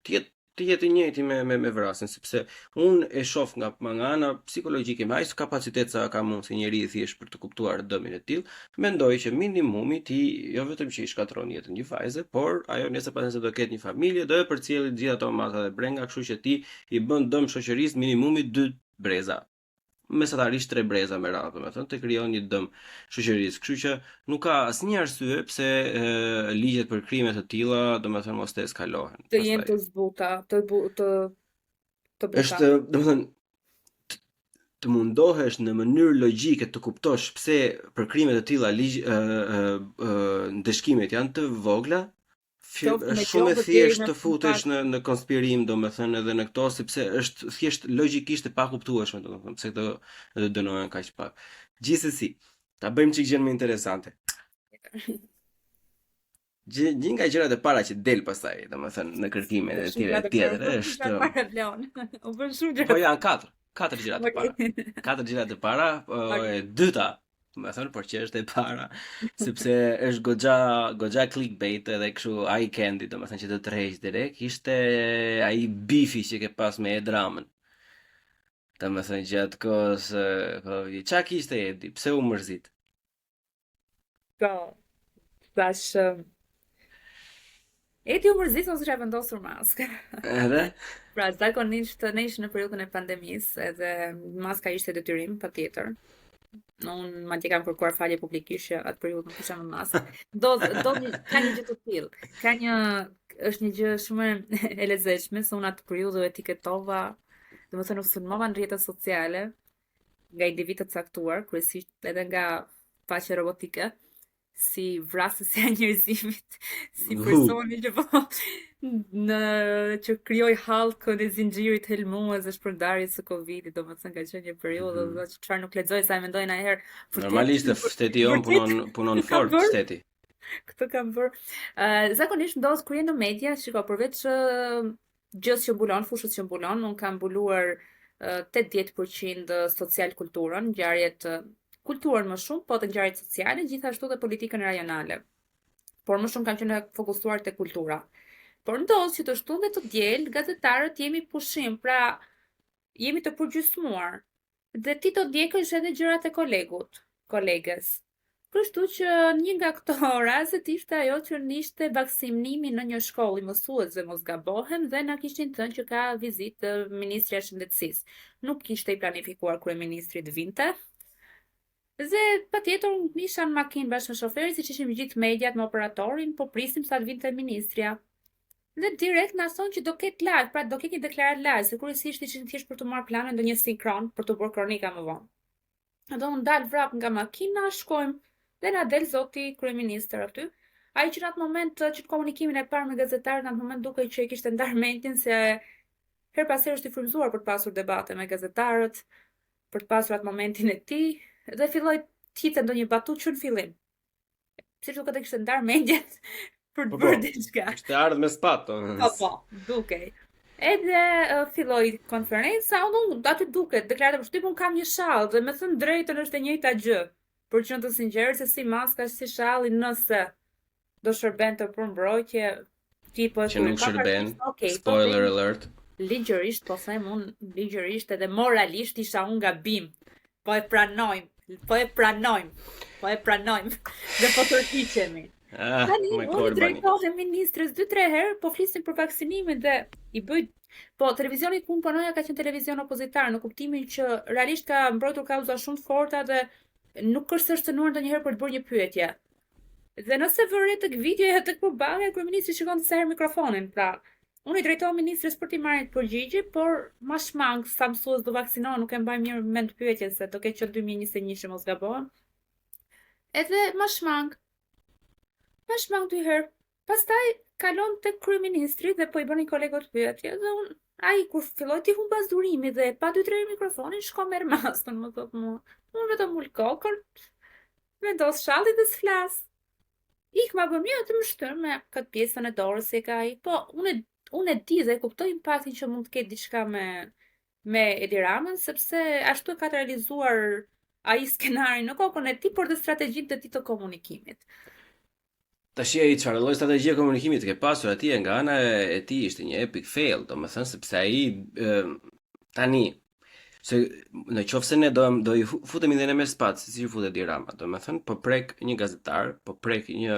Të jetë i njëjti me vrasjen, sepse unë e shoh nga ana psikologjike, me aq kapacitet sa ka mund si njeri thjesht për të kuptuar dëmin e tillë, mendoj që minimumi ti jo vetëm që i shkatron jetën një vajze, por ajo nesër pas nesër do ketë një familje, do e përcjellë gjithë ato masa dhe brenga, kështu që ti i bën dëm shoqërisë minimumi 2 breza. Mesatarisht 3 breza me radhë, domethënë të krijon një dëm shoqërisë. Kështu që nuk ka asnjë arsye pse ligjet për krime të tilla, domethënë mos të eskalohen.
Të jenë të zbuta, të buta.
Është, domethënë të mundohesh në mënyrë logjike të kuptosh pse për krime të tilla ndeshkimet janë të vogla. Është shumë e thjeshtë të futesh në konspirim, domethënë edhe në këto, sepse është thjesht logjikisht e pakuptueshme, domethënë pse këto dënohen kaq pak. Gjithsesi, ta bëjmë çik gjë më interesante. Një nga gjërat e para që del pastaj, domethënë në kërkimet e tjera është
U bën shumë gjëra.
Po janë 4 gjërat e para. 4 gjërat e para, e dyta më thënë, por që është e para, sepse është goxha clickbait edhe kështu eye candy, domethënë që të tërheq direkt, ishte ai bifi që ke pas me Edramën. Domethënë gjatë kohës, çka kishte Edi, pse u mërzit?
Po, thash Edi u mërzit ose që e vendosur maskë.
Edhe?
Pra, zakonisht ne ishim në periudhën e pandemisë, edhe maska ishte detyrim, patjetër. Unë madje kam kërkuar falje publikisht që atë periudhë nuk kisha me maskë. Ka një gjë të tillë. Është një gjë shumë e lezetshme, se unë atë periudhë etiketova, domethënë u sulmova në rrjetet sociale nga individë të caktuar, kryesisht edhe nga faqe robotike, si vrasësja e njerëzimit, si personi që që krijoi hallkën e zinxhirit helmues dhe shpërndarjes së Covidit, domethënë ka qenë një periudhë që çfarë nuk lexoj sa e mendoj ndonjëherë.
Normalisht shteti jon punon fort shteti.
Këtë kam bërë. Zakonisht ndodh kur je në media, shiko, përveç gjës që mbulon, fushës që mbulon, unë kam mbuluar 80% social kulturën, ngjarjet kulturën më shumë, po të ngjarjet sociale, gjithashtu dhe politikën rajonale. Por më shumë kam qenë fokusuar te kultura. Por ndodh që të shtu dhe të diel, gazetarët jemi pushim, pra jemi të përgjysmuar. Dhe ti të djekësh edhe gjërat e kolegës. Kështu që një nga këto rastet ishte ajo që ishte vaksinimi në një shkollë mësuesve, mos gabohem, dhe na kishin thënë që ka vizitë ministri i shëndetësisë. Nuk kishte i planifikuar kryeministri të vinte. Dhe patjetër isha në makinë bashkë me shoferin, siç ishim gjithë mediat me operatorin, po prisim sa të vinte ministrja. Dhe direkt na thonë që do ketë live, pra do ketë një deklaratë live, se kryesisht ishin thjesht për të marrë planin ndonjë sinkron për të bërë kronika më vonë. Do unë dal vrap nga makina, shkojmë dhe na del zoti kryeministër aty. Ai që në atë moment që komunikimin e parë me gazetarët, në atë moment dukej që e kishte ndar mendjen, se her pas herë është i frymzuar për të pasur debate me gazetarët, për të pasur atë momentin e tij, dhe filloi të hiqte ndonjë batutë që në fillim. Siç duket e kishte ndar mendjen për të bërë diçka.
Ishte ardhur me spatë.
Po, dukej. Edhe filloi konferenca, unë aty duket, deklarata për shtyp, unë kam një shall dhe me thënë drejtën është e njëjta gjë. për qenë të sinqerë se si maska si shalli nëse do shërben të për mbrojtje, ti po
Që nuk shërben,
okay,
spoiler alert.
Ligjërisht, po them unë, ligjërisht edhe moralisht isha unë gabim. Po e pranojmë. Dhe po tërhiqemi. Tani, unë drejtohem ministrës 2-3 herë, po flisim për vaksinimin dhe i bëj. Po, televizioni ku unë punoja ka qenë televizion opozitar, në kuptimin që realisht ka mbrojtur kauza shumë të forta dhe nuk është sërcënuar ndonjëherë për të bërë një pyetje. Dhe nëse vëre tek videoja tek përballja, kryeministri shikon se herë mikrofonin, pra unë i drejtohem ministrës për t'i marrë përgjigje, por ma shmang sa mësues do vaksinohen, nuk e mbaj mirë mend pyetjen se do ketë qenë 2021 që mos gabohem. Edhe ma shmang 2 herë. Pastaj kalon tek kryeministri dhe po i bënin kolegot pyetje dhe ai kur filloi të humb durimi dhe pa 2-3 herë mikrofonin, shko merr maskën, më thot mua. Unë vetëm ul kokën, vendos shalli dhe s'flas. Ik ma bëm një të më shtër me këtë pjesën e dorës si ka ai. Po, unë e di dhe e kuptoj impaktin që mund të ketë diçka me Edi Ramën, sepse ashtu e ka të realizuar ai skenarin në kokën e tij, por dhe strategjinë e tij të komunikimit.
Tash ai çfarë lloj strategjie komunikimi të ke pasur atje nga ana e tij ishte një epic fail, domethënë sepse ai tani se në qoftë se ne do i futemi dhe në mes spac, si ju futet Edi Rama, domethënë po prek një gazetar, po prek një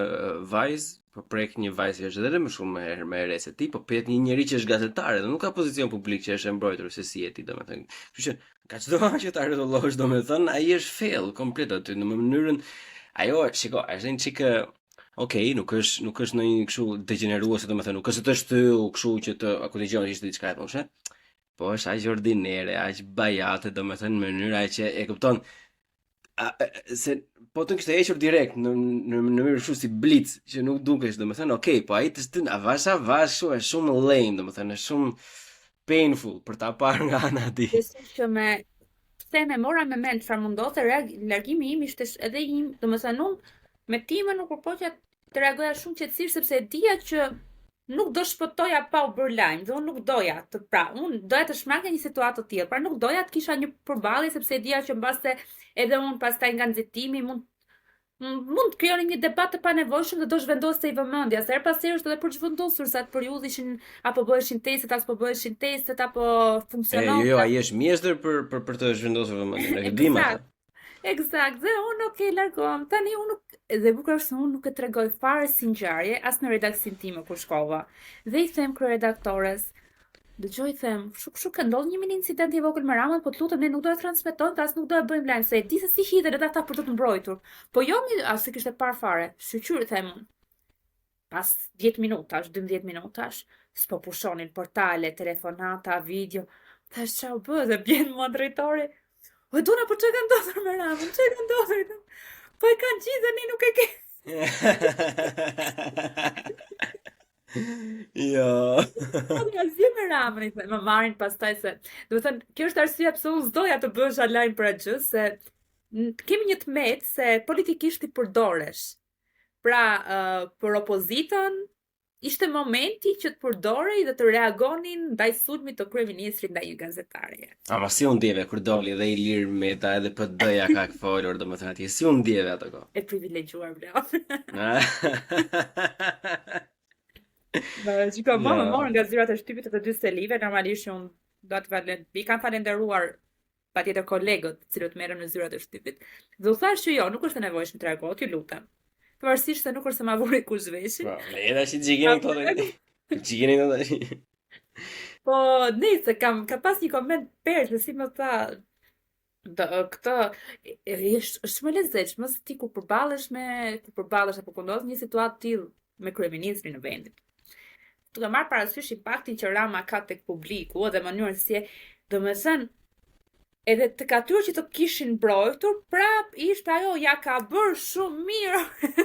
vajzë, po prek një vajzë që është edhe më shumë më e re se ti, po pret një njerëz që është gazetar dhe nuk ka pozicion publik që është e mbrojtur se si e ti, domethënë. Kështu që ka çdo që ta rrotullosh, domethënë ai është fail komplet aty në mënyrën ajo, shiko, është një çik okej, nuk është ndonjë kështu degeneruese, domethënë nuk është të shtyll kështu që të akuzojë ishte diçka e thoshë. Po është aq ordinere, aq bajate, domethënë në mënyra që e kupton se po të kishte hequr direkt në mënyrë kështu si blitz që nuk dukesh, domethënë okay, po ai të shtyn avash kështu është shumë lame, domethënë është shumë painful për ta parë nga ana e tij.
Besoj që pse me mora me mend çfarë mund ndodhte, largimi im ishte edhe im, domethënë unë me timën nuk përpoqja të reagoja shumë qetësisht sepse e dija që nuk do shpëtoja pa u bërë lajm, dhe unë nuk doja unë doja të shmange një situatë të tillë, pra nuk doja të kisha një përballje sepse e dija që mbase edhe unë pastaj nga nxitimi mund të krijonin një debat të panevojshëm dhe do zhvendosej vëmendja, se her pas herë është edhe për zhvendosur sa të periudhë ishin apo bëheshin testet, apo bëheshin testet, apo funksionon.
Jo, ai është mjeshtër për të zhvendosur vëmendjen, e dim atë.
Eksakt, dhe unë largohem. Tani unë dhe bukur është se unë nuk e tregoj fare si ngjarje as në redaksin time kur shkova. Dhe i them kryeredaktores, dëgjoj them, shuk ka ndodhur një mini incident i vogël me Ramën, po të lutem ne nuk do e transmetojmë, as nuk do e bëjmë lajm, se e di se si hidhen edhe ata për të mbrojtur. Po jo as se kishte parë fare. Shqyr them unë. Pas 10 minutash, 12 minutash, s'po pushonin portale, telefonata, video. Thash çau bë, dhe bjen mua drejtori. O dona, po që ka ndodhur me Ramën? Që ka ndodhur? Po e kanë gjithë dhe ne nuk e ke.
Jo.
Po të zi me Ramën, i më marrin pastaj se. Do të thënë, kjo është arsyeja pse unë s'doja të bësh lajm për atë, se kemi një tmet se politikisht i përdoresh. Pra, për opozitën, ishte momenti që të përdorej dhe të reagonin ndaj sulmit të kryeministrit ndaj një gazetare.
Ama si u ndjeve kur doli dhe Ilir Meta edhe PD-ja ka folur, domethënë atje, si u ndjeve ato kohë?
E privilegjuar vlau. Shiko, më morën nga zyrat e shtypit të 2 stelive, normalisht unë do të i kam falenderuar patjetër kolegët të cilët merren në zyrat e shtypit. Dhe u thash që jo, nuk është e nevojshme të reagohet, ju lutem. Pavarësisht se nuk është se ma vuri kush veshi.
Po, le tash xhigeni këto. Xhigeni këto.
Po, nëse ka pas një koment perë, si më tha, këtë është më lezetshme se ti kur përballesh apo kur ndodh një situatë tillë me kryeministrin në vendin. Tu ka marr parasysh impaktin që Rama ka tek publiku dhe mënyrën si domethënë edhe të katyr që të kishin mbrojtur, prap ishte ajo, ja ka bërë shumë mirë,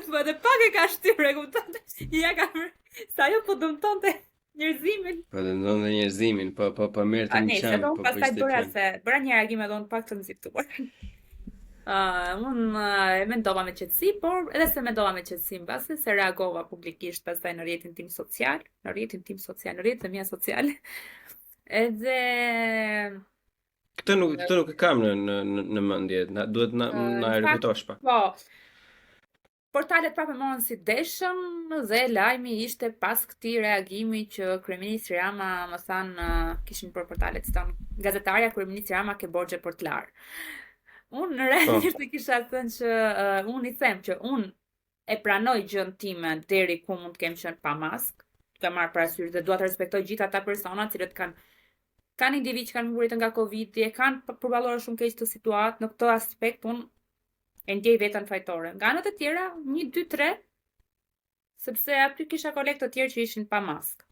po edhe pak e ka shtyre, kuptonte, ja ka bërë, sa ajo po dëmtonte njerëzimin.
Po dëmtonte njerëzimin, po merrte në qam, po
pastaj bëra një reagim edhe unë pak të nxituar. Unë e mendova me qetësi, por edhe se mendova me qetësi mbasi se reagova publikisht pastaj në rrjetin tim social, në rrjetet mia sociale. Edhe
Këtë nuk e kam në mendje. Duhet na e rikujtosh pak.
Po, portalet prapë morën si deshëm dhe lajmi ishte pas këtij reagimi që kryeministri Rama më thanë kishin për portalet tonë. Gazetarja kryeministri Rama ke borxhe për të larë. Unë realisht e kisha thënë që unë i them që unë e pranoj gjën time deri ku mund të kem qenë pa mask, ka marrë parasysh dhe dua të respektoj gjithë ata persona cilët kanë individ që kanë mburitur nga Covidi, e kanë përballuar shumë keq të situatë. Në këtë aspekt unë e ndjej veten fajtore. Nga anët e tjera, 1, 2, 3, sepse aty kisha kolegë të tjerë që ishin pa mask.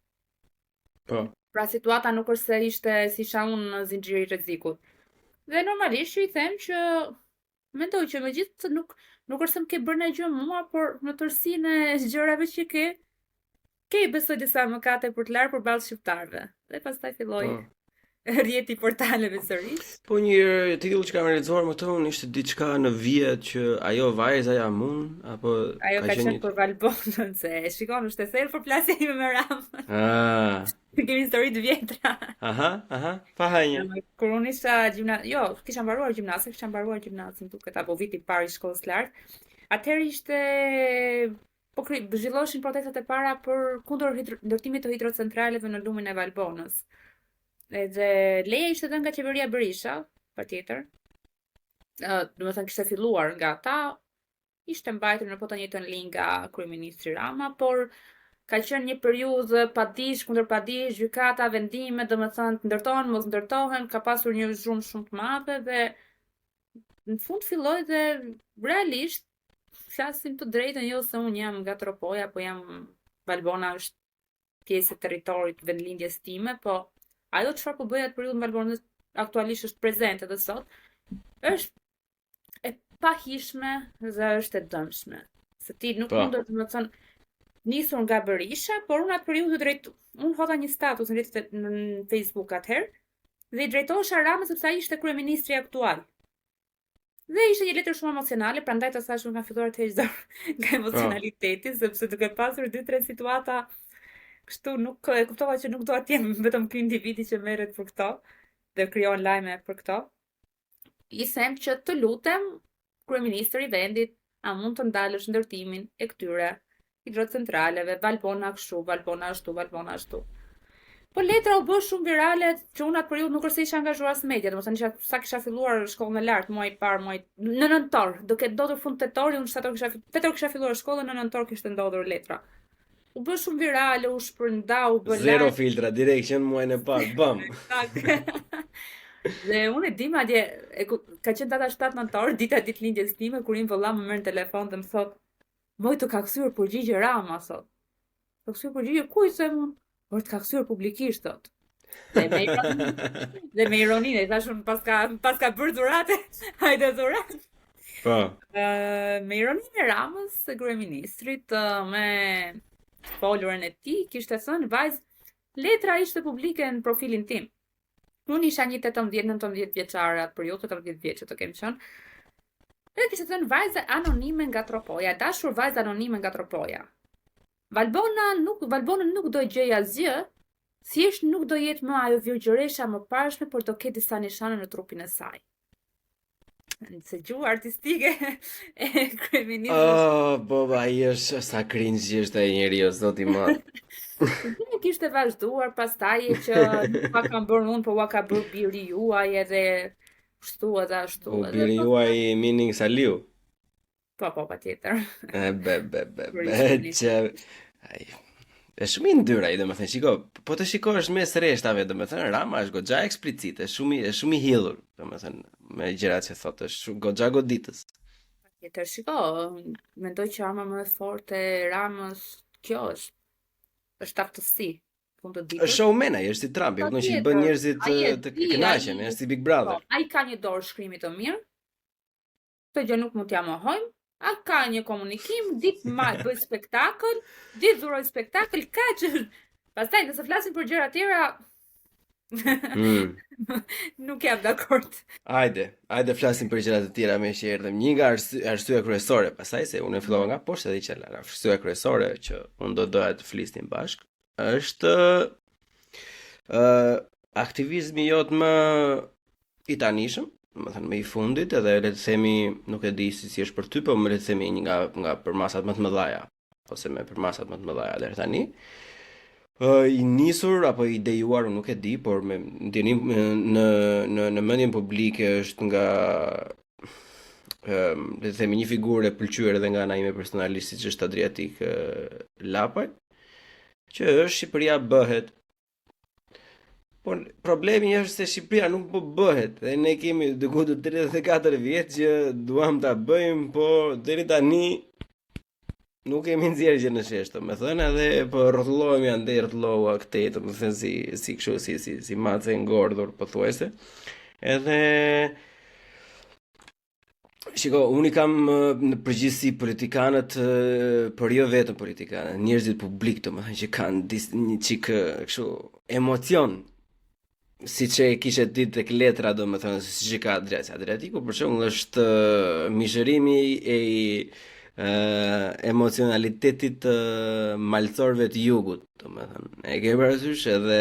Po.
Pra situata nuk është se ishte si isha unë në zinxhiri i rrezikut. Dhe normalisht që i them që mendoj që megjithëse nuk është se më ke bërë gjë mua, por në tërësinë e gjërave që ke besoj disa mëkate për të larë përballë shqiptarëve. Dhe pastaj filloi rjeti portaleve sërish.
Po një titull që kam lexuar më tonë ishte diçka në vije që ajo vajza jam unë, apo
ajo ka qenë për Valbonën, se shikon është e thellë për plasje ime me Ramën. Kemi histori të vjetra.
Aha, pa hajnjë.
Kur unë isha kisha mbaruar gjimnazin duket, apo viti i parë i shkollës së lartë. Atëherë ishte zhvilloshin protestat e para për kundër ndërtimit të hidrocentraleve në lumin e Valbonës. Edhe leja ishte dhënë nga qeveria Berisha, patjetër. Domethënë kishte filluar nga ata, ishte mbajtur në të njëjtën linjë nga kryeministri Rama, por ka qenë një periudhë padish kundër padish, gjykata, vendime, domethënë të ndërtohen, mos ndërtohen, ka pasur një zhurmë shumë të madhe dhe në fund filloi dhe realisht flasim të drejtën, jo se unë jam nga Tropoja, po Valbona është pjesë e territorit vendlindjes time, po ajo çfarë po bëhet atë periudhë në Valbonës aktualisht është prezente edhe sot, është e pahishme dhe është e dëmshme. Se ti nuk mundet të më thënë nisur nga Berisha, por unë atë periudhë unë hodha një status në Facebook atëherë dhe i drejtohesha Ramës sepse ai ishte kryeministri aktual. Dhe ishte një letër shumë emocionale, prandaj të thash unë kam filluar të heq dorë nga emocionaliteti, sepse duke pasur 2-3 situata kështu nuk e kuptova që nuk dua të jem vetëm ky individi që merret për këto dhe krijon lajme për këto. I them që të lutem kryeministri i vendit, a mund të ndalësh ndërtimin e këtyre hidrocentraleve, Valbona kështu, Valbona ashtu. Po letra u bë shumë virale që unë atë periudhë nuk është se isha angazhuar as media, domethënë sa kisha filluar shkollën e lartë, muaj i parë, në nëntor, do ketë ndodhur fund tetori, unë tetor kisha filluar shkollën, në nëntor kishte ndodhur letra. U bë shumë virale, u shpërndau, u bë
zero filtra, direkt që në muajin e parë, bam.
Dhe unë e di madje ka qenë data 7 nëntor, dita e ditëlindjes time, kur një vëlla më merr në telefon dhe më thot: "Moj të ka kthyer përgjigje Rama", thot. "Ka kthyer përgjigje ku?" I them unë. "Por të ka kthyer publikisht", thot. Dhe me ironinë, i thash unë pas ka bërë dhurate, hajde dhuratë.
Po.
Me ironinë e Ramës, së kryeministrit, me folurën e tij, kishte thënë vajz, letra ishte publike në profilin tim. Unë isha një 18-19 vjeçare atë periudhë, 18 vjeçë të kem qenë. Dhe kishte thënë vajzë anonime nga Tropoja, dashur vajzë anonime nga Tropoja. Valbonën nuk do gjej asgjë, thjesht nuk do jetë më ajo virgjëresha më parshme, por do ketë disa nishane në trupin e saj. Se gjuhë artistike e kryeministrit.
Boba, ai është sa cringe është ai njeriu, zoti i madh.
Nuk kishte vazhduar pastaj që nuk pa kam bërë unë, po ua ka bërë biri juaj edhe kështu edhe ashtu.
Po biri juaj meaning Saliu.
Po, patjetër.
Është shumë i ndyrë ai, domethënë, shiko, po të shikosh mes rreshtave, domethënë Rama është goxha eksplicit, është shumë i hidhur, domethënë, me gjërat që thotë, është goxha goditës.
Patjetër, shiko, mendoj që arma më e fortë e Ramës kjo është aftësi.
Është showman, ai është si Trump, që i bën njerëzit të kënaqen, është si Big Brother.
Ai ka një dorë shkrimi të mirë. Këtë gjë nuk mund t'ja mohojmë. A ka një komunikim, ditë bëj spektakël, ditë dhuroj spektakël, ka që... Pastaj, nëse flasim për gjëra tjera, nuk jam dakord.
Hajde flasim për gjëra të tjera me që erdhëm. Një nga arsyeja kryesore, pastaj se unë fillova nga poshtë dhe që arsyeja kryesore që unë doja të flisnim bashkë, është aktivizmi jot më i tanishëm, domethënë më i fundit, edhe le të themi, nuk e di si është për ty, po më le të themi një nga përmasat më të mëdha, ose me përmasat më të mëdha deri tani. I nisur apo i dejuar, nuk e di, por me ndjenim në mendjen publike është nga le të themi një figurë e pëlqyer edhe nga ana ime personalisht, siç është Adriatik Lapaj, që është Shqipëria bëhet. Por problemi është se Shqipëria nuk po bëhet, dhe ne kemi diku të 34 vjet që duam ta bëjmë, po deri tani nuk kemi nxjerrë gjë në shesh, domethënë, edhe po rrotullohemi ande rrotulloha këtej, domethënë si kështu si mace e ngordhur pothuajse. Edhe shiko, unë kam në përgjithësi politikanët, por jo vetëm politikanët, njerëzit publik, domethënë që kanë një çik kështu emocion, siç e kishe ditë tek letra, domethënë siç e ka Adriatiku, për shembull është mishërimi e emocionalitetit malësorëve të jugut, domethënë. E ke parasysh edhe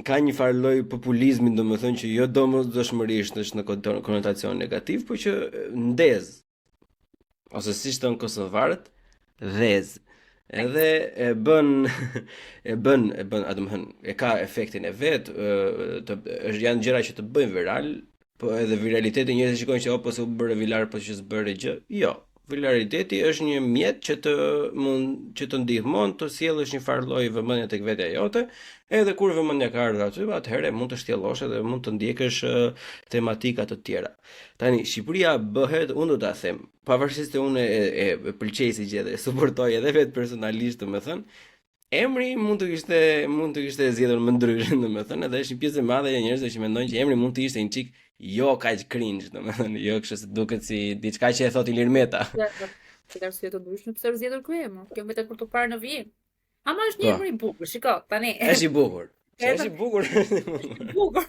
ka një farë lloj populizmi, domethënë që jo domosdoshmërisht është në konotacion negativ, por që ndez, ose siç thon kosovarët, dhez. Edhe e bën domethënë e ka efektin e vet, janë gjëra që të bëjnë viral, po edhe viraliteti njerëzit shikojnë që po se u bëre viral, po që s'bëre gjë. Jo. Viraliteti është një mjet që të ndihmon të sjellësh një farë lloji vëmendje tek vetja jote, edhe kur vëmendja ka ardhur aty, atëherë mund të shtjellosh edhe mund të ndjekësh tematika të tjera. Tani Shqipëria bëhet, unë do ta them, pavarësisht se unë e pëlqej si gjë dhe e suportoj edhe vetë personalisht, domethënë, emri mund të kishte zgjedhur më ndryshe, domethënë, edhe është një pjesë e madhe e njerëzve që mendojnë që emri mund të ishte një çik jo kaq cringe, domethënë, jo kështu se duket si diçka që e thot Ilir Meta.
Për arsye të ndryshme pse është zgjedhur ky emër. Kjo vetëm për të parë në vijim. Ama është një emër i bukur, shiko, tani.
Është i bukur. Është i bukur.
Bukur.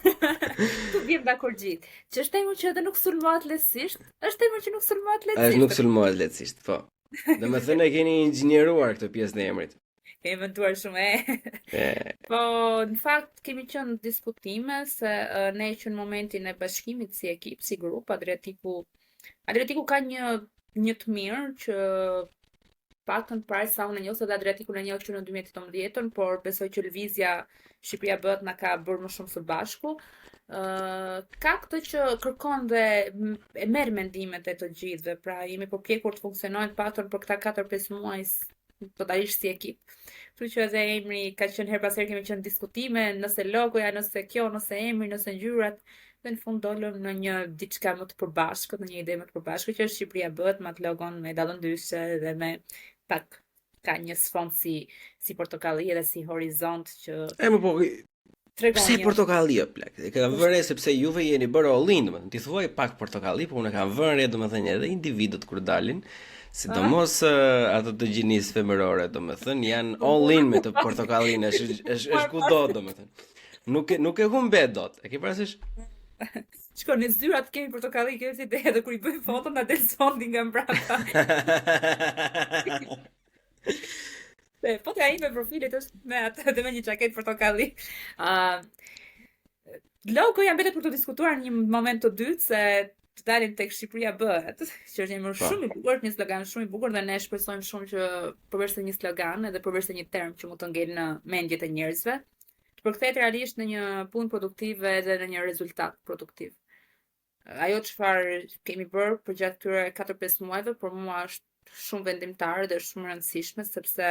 Tu vjen dakord gjithë. Që është emër që edhe nuk sulmohet lehtësisht, është emër që nuk sulmohet lehtësisht.
Është nuk sulmohet lehtësisht, po. Domethënë e keni inxhinieruar këtë pjesë në emrit.
Kemi inventuar shumë Po, në fakt kemi qenë në diskutime se ne që në momentin e bashkimit si ekip, si grup, Adriatiku ka një të mirë që paktën parë sa unë e njoh, se dhe Adriatiku në njoh që në 2018, por besoj që lëvizja Shqipëria bëhet na ka bërë më shumë së bashku. Ka këtë që kërkon dhe e merr mendimet e të gjithëve, pra jemi përpjekur të funksionojnë paktën për këta 4-5 muaj totalisht si ekip. Kështu që edhe emri ka qenë her pas here kemi qenë diskutime, nëse logoja, nëse kjo, nëse emri, nëse ngjyrat, dhe në fund dolëm në një diçka më të përbashkët, në një ide më të përbashkët, që Shqipëria bëhet me atë logon me dallëndyshe dhe me pak ka një sfond si portokalli edhe si horizont që
pse portokalli plak? E kam vënë sepse juve jeni bërë all-in, domethënë ti thuaj pak portokalli, por unë kam vënë domethënë edhe individët kur dalin, sidomos ato të gjinisë femërore, domethënë janë all-in me të portokallin, është kudo domethënë. Nuk e humbet dot. E ke parasysh?
Shko, në zyrat kemi portokalli, kjo është ide, edhe kur i bëjmë foto na del sondi nga mbrapa. Fotoja ime profilit është me atë dhe me një jaket portokalli. Logoja mbetet për të diskutuar në një moment të dytë se të dalim tek Shqipëria bëhet, që është një emër shumë i bukur, një slogan shumë i bukur dhe ne shpresojmë shumë që përveç se një slogan edhe përveç se një term që mund të ngel në mendjet e njerëzve, të përkthehet realisht në një punë produktive edhe në një rezultat produktiv. Ajo çfarë kemi bërë për gjatë këtyre 4-5 muajve për mua është shumë vendimtare dhe shumë e rëndësishme, sepse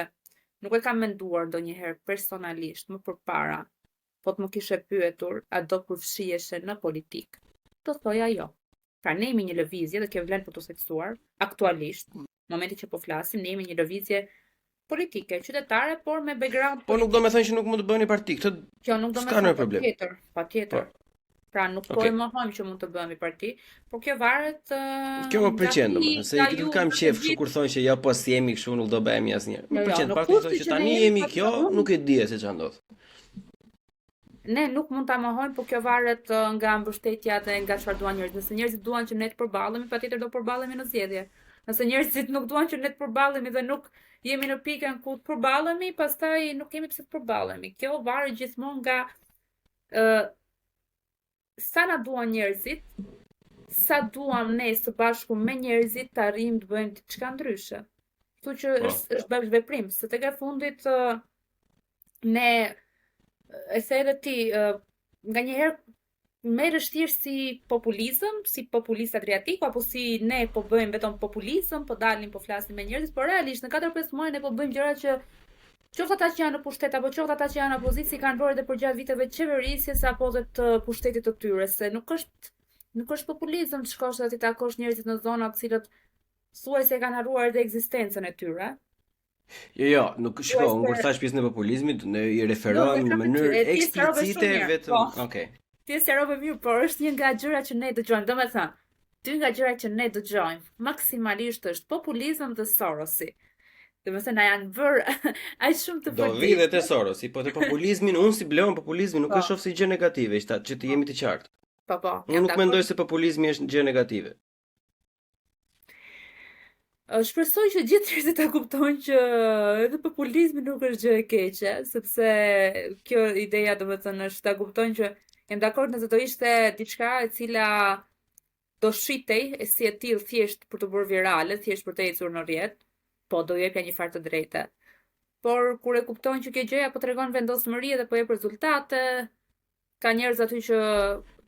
nuk e kam menduar ndonjëherë personalisht më përpara, po të më kishe pyetur a do përfshiheshe në politikë. Do thoja jo. Pra ne jemi një lëvizje dhe kjo vlen për të seksuar aktualisht, në momentin që po flasim, ne jemi një lëvizje politike, qytetare, por me background.
Po nuk do me thënë që nuk mund të bëheni parti,
kjo nuk do me thënë patjetër. Pra nuk po e mohojmë që mund të bëhemi parti, por kjo varet
kjo më pëlqen domethënë, se i kam qejf kështu kur thonë që ja po si jemi kështu nuk do bëhemi asnjë. Më pëlqen pak të thonë që tani jemi kjo, nuk e di se ç'a ndodh.
Ne nuk mund ta mohojmë, por kjo varet nga mbështetja dhe nga çfarë duan njerëzit. Nëse njerëzit duan që ne të përballemi, patjetër do përballemi në zgjedhje. Nëse njerëzit nuk duan që ne të përballemi dhe nuk jemi në pikën ku të përballemi, pastaj nuk kemi pse të përballemi. Kjo varet gjithmonë nga sa na duan njerëzit, sa duam ne së bashku me njerëzit të arrijmë të bëjmë diçka ndryshe. Kështu që është bërë veprim, se tek e fundit ne e the edhe ti, nganjëherë merresh thjesht si populizëm, si populist adriatik, apo si ne po bëjmë vetëm populizëm, po dalim po flasim me njerëzit, por realisht në 4-5 muaj ne po bëjmë gjëra që qoftë ata që janë në pushtet apo qoftë ata që janë në opozitë kanë bërë edhe përgjatë viteve të qeverisjes apo të pushtetit të tyre, se nuk është populizëm të shkosh dhe ti takosh njerëzit në zona të cilët thuaj se kanë harruar edhe ekzistencën e tyre.
Jo, nuk shiko, unë kur thash pjesën e populizmit, ne i referohem në mënyrë eksplicite vetëm. Okej.
Ti e sqarove mirë, por është një nga gjërat që ne dëgjojmë. Domethënë, dy nga gjërat që ne dëgjojmë maksimalisht është populizëm dhe Sorosi. Domethënë na janë bërë aq shumë të
Do vi dhe te Sorosi, po te populizmin, unë si bleon populizmin nuk e shoh si gjë negative, që të jemi të qartë.
Po.
Unë nuk mendoj se populizmi është gjë negative.
Shpresoj që gjithë njerëzit ta kuptojnë që edhe populizmi nuk është gjë e keqe, sepse kjo ideja domethënë është ta kuptojnë që jam dakord nëse do ishte diçka e cila do shitej si e tillë thjesht për të bërë virale, thjesht për të ecur në rrjet, po do jepja një farë të drejtë. Por kur e kuptojnë që kjo gjëja po tregon vendosmëri dhe po jep rezultate, ka njerëz aty që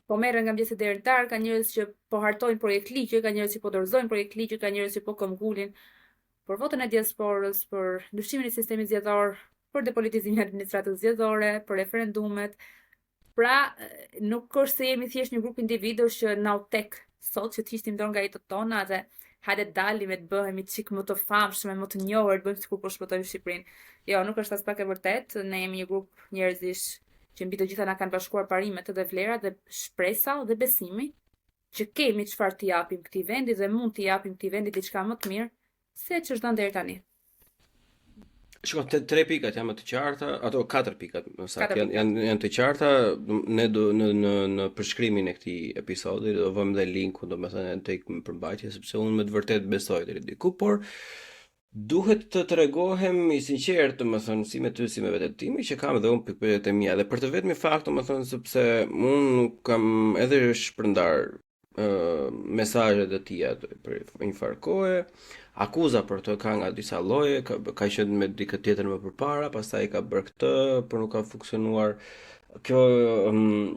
po merren nga mjeset deritar, ka njerëz që po hartojnë projekt ligje, ka njerëz që po dorëzojnë projekt ligje, ka njerëz që po këmbgulin për votën e diasporës, për ndryshimin e sistemit zgjedhor, për depolitizimin e administratës zgjedhore, për referendumet. Pra, nuk është se jemi thjesht një grup individësh që na u tek sot që të ishtim dorë nga jetët tona dhe hajde dalim e të bëhemi çik më të famshëm, më të njohur, të bëjmë sikur po shpëtojmë Shqipërinë. Jo, nuk është as pak e vërtet, ne jemi një grup njerëzish që mbi të gjitha na kanë bashkuar parimet dhe vlerat dhe shpresa dhe besimi që kemi çfarë t'i japim këtij vendi dhe mund t'i japim këtij vendi diçka më të mirë se ç'është dhënë deri tani.
Shko, 3 pikat janë më të qarta, ato 4 pikat, më saktë janë të qarta. Ne do në përshkrimin e këtij episodi do vëmë dhe linkun, domethënë tek përmbajtje, sepse unë me të vërtet besoj deri diku, por duhet të tregohem i sinqert, domethënë si me ty si me vetë timi, që kam edhe unë pikpyetjet e mia dhe për të vetmi fakt, domethënë sepse unë nuk kam edhe shpërndar mesazhet e tia për një farë kohe. Akuza për të ka nga disa lloje, ka qenë me dikë tjetër më përpara, pastaj ka bërë këtë, por nuk ka funksionuar. Kjo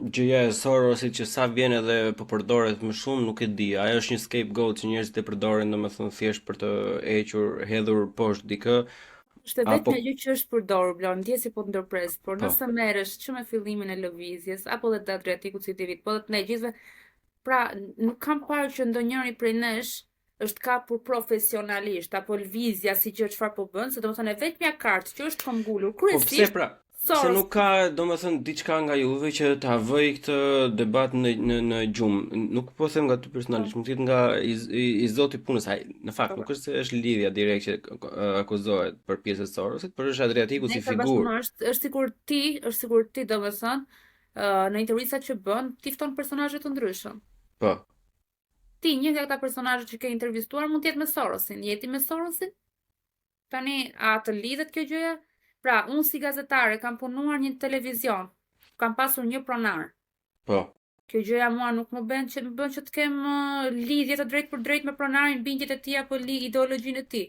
gjëja e Sorosit që sa vjen edhe po përdoret më shumë, nuk e di. Ajo është një scapegoat që njerëzit e përdorin domethënë thjesht për të hequr, hedhur poshtë dikë.
Është vetëm një gjë që është përdorur, Blon, ndjes si po të ndërpres, por nëse merresh që me fillimin e lëvizjes apo dhe të Adriatikut si divit, po të ne gjithëve, pra nuk kam parë që ndonjëri prej nesh është kapur profesionalisht apo lëvizja si që çfarë po bën, se domethënë vetmja kartë që është këmbgulur kryesisht.
Po pse pra? Se nuk ka domethënë diçka nga juve që ta vëj këtë debat në gjumë. Nuk po them nga ty personalisht, mund të jetë nga i zoti punës. Në fakt nuk është se është lidhja direkt që akuzohet për pjesën e Sorosit, por është Adriatiku si figurë.
Është sikur ti domethënë në intervistat që bën, ti fton personazhe të ndryshëm.
Po.
Ti një nga këta personazhe që ke intervistuar mund të jetë me Sorosin, jeti me Sorosin? Tani a të lidhet kjo gjëja? Pra, unë si gazetare kam punuar një televizion, kam pasur një pronar.
Po.
Kjo gjëja mua nuk më bën që të kem lidhje të drejtë për drejtë me pronarin, bindjet e tij apo ideologjinë e tij.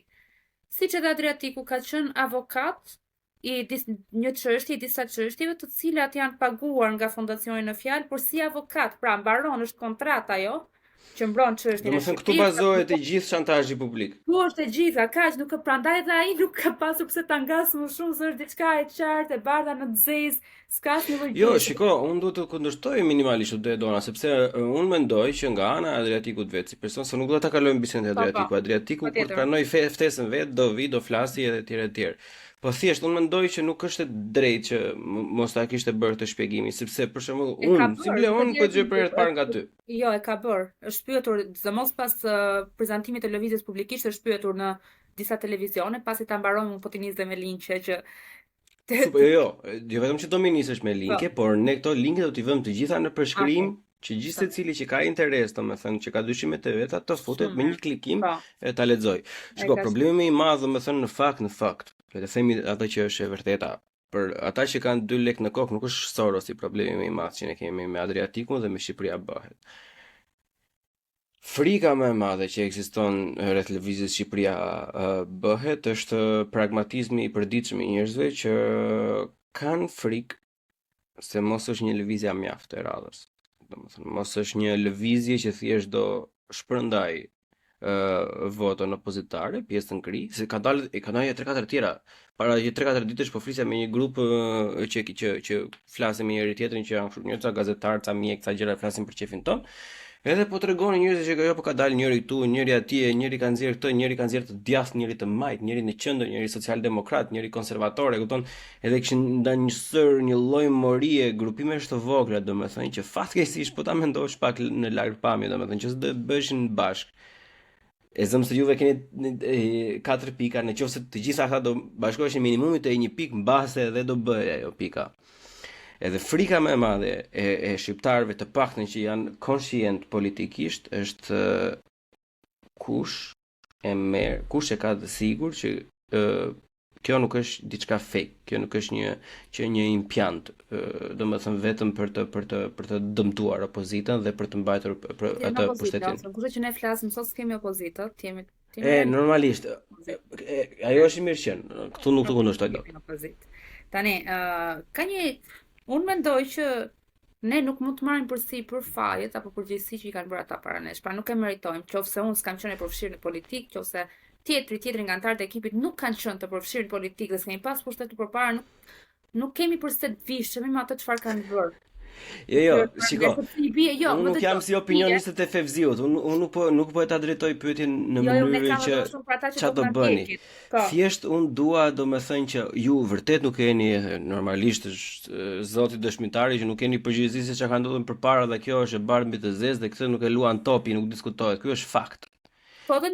Siç edhe Adriatiku ka qenë avokat i një çështje, disa çështjeve të cilat janë paguar nga fondacioni në fjalë, por si avokat, pra mbaron është kontrata ajo që mbron çështjen.
Domethënë këtu bazohet e gjithë shantazhi publik.
Ku është e gjitha, kaq nuk prandaj edhe ai nuk ka pasur pse ta ngas më shumë, se është diçka e qartë, e bardha në zez, s'ka asnjë lloj.
Jo, shiko, unë duhet të kundërshtoj minimalisht këtë dona, sepse unë mendoj që nga ana e Adriatikut vet, si person, se nuk do ta kalojmë bisedën e Adriatikut. Adriatiku kur të pranoj ftesën vet, do vi, do flasi edhe etj etj. Po thjesht unë mendoj që nuk është e drejtë që mos ta kishte bërë këtë shpjegimin, sepse për shembull unë si Bleon po dëgjoj për herë të parë nga ty.
Jo, e ka bërë. Është pyetur zëmos pas prezantimit të lëvizjes publikisht, është pyetur në disa televizione, pasi ta mbarojmë po të nisë me linqe që
jo vetëm që do më nisesh me linke, por ne këto linke do t'i vëmë të gjitha në përshkrim, që gjithë secili që ka interes, domethënë që ka dyshime të veta, të futet me një klikim e ta lexoj. Shiko, problemi më i madh domethënë në fakt, le të themi atë që është e vërteta, për ata që kanë 2 lekë në kokë, nuk është Sorosi problemi më i madh që ne kemi me Adriatikun dhe me Shqipëria bëhet. Frika më e madhe që ekziston rreth lëvizjes Shqipëria bëhet është pragmatizmi i përditshëm i njerëzve që kanë frikë se mos është një lëvizje mjaft e radhës. Domethënë, mos është një lëvizje që thjesht do shpërndaj votën opozitare, pjesën kri, se ka dalë 3-4 tjera. Para 3-4 ditësh po flisja me një grup që flasim me njëri tjetrin që janë një ca gazetar, ca mjek, ca gjëra flasin për qefin ton. Edhe po tregonin njerëzit që po ka dalë njëri këtu, njëri atje, njëri ka nxjerr këtë, njëri ka nxjerr të djathtë, njëri të majt, njëri në qendër, njëri socialdemokrat, njëri konservator, e kupton? Edhe kishin ndan një lloj morie, grupimesh të vogla, domethënë që fatkeqësisht po ta mendosh pak në largpamje, domethënë që s'do bëshin bashk. E zëm se juve keni 4 pika, në qoftë se të gjitha ata do bashkoheshin minimumit e 1 pikë mbase edhe do bëj ajo pika. Edhe frika më e madhe e shqiptarëve të paktën që janë konshient politikisht është kush e ka të sigurt që kjo nuk është diçka fake, kjo nuk është një impjant, domethënë vetëm për të dëmtuar opozitën dhe për të mbajtur atë pushtetin.
Kurse që ne flasim sot s'kemi opozitë, jemi
normalisht. Ajo është mirë qenë. Këtu nuk të kundërshtoj.
Tani, ka një unë mendoj që ne nuk mund të marrim përsipër fajet apo përgjegjësi që i kanë bërë ata para nesh. Pra nuk e meritojmë, qofse unë s'kam qenë e përfshirë në politikë, qofse tjetri nga anëtarët e ekipit nuk kanë qenë të përfshirë në politikë dhe s'kemi pas pushtetur përpara, nuk kemi përse të vishemi me ato çfarë kanë bërë.
Jo, shiko. Unë nuk jam si opinionistët e Fevziut. Unë nuk po e ta drejtoj pyetjen në mënyrë që çfarë do bëni. Thjesht unë dua domethënë që ju vërtet nuk keni normalisht zoti dëshmitari që nuk keni përgjegjësi se çka ka ndodhur përpara dhe kjo është e bardhë mbi të zezë dhe këtë nuk e luan topi, nuk diskutohet. Ky është fakt.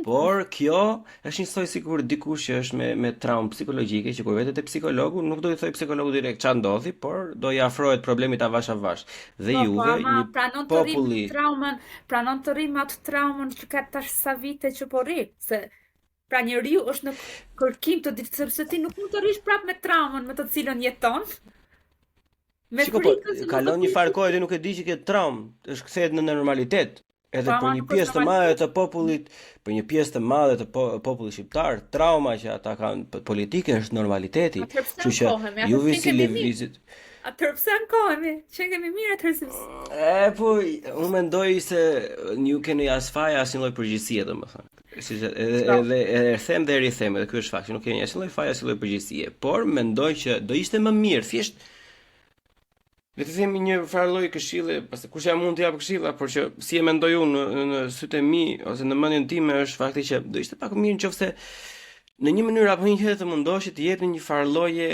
Por kjo është një soi sikur dikush që është me traumë psikologjike që kur vetet te psikologu nuk do i thoj psikologu direkt ç'a ndodhi, por do i afrohet problemit avash avash. Dhe juve një populli
pranon të rrim atë traumën që ka tash sa vite që po rri, se pra njeriu është në kërkim të ditë sepse ti nuk mund të rrish prapë me traumën me të cilën jeton.
Shiko, po kalon një farë kohë dhe nuk e di që ke traumë, është kthehet në normalitet. Edhe për një pjesë të madhe të popullit, për një pjesë të madhe të popullit shqiptar, trauma që ata kanë politike është normaliteti. Kështu që ju visi lëvizit.
Atëherë pse ankohemi? Që kemi mirë atëherë.
Po, unë mendoj se ju keni as faja as një lloj përgjegjësie, domethënë. Edhe them dhe rrithem, edhe ky është fakti, nuk keni as një lloj faja as një lloj përgjegjësie, por mendoj që do ishte më mirë, thjesht le të themi një farë lloj këshille, pastaj kush jam mund të jap këshilla, por që si e mendoj unë në sytë e mi ose në mendjen time është fakti që do ishte pak mirë nëse në një mënyrë apo një tjetër të mundohej të jepni një farë lloje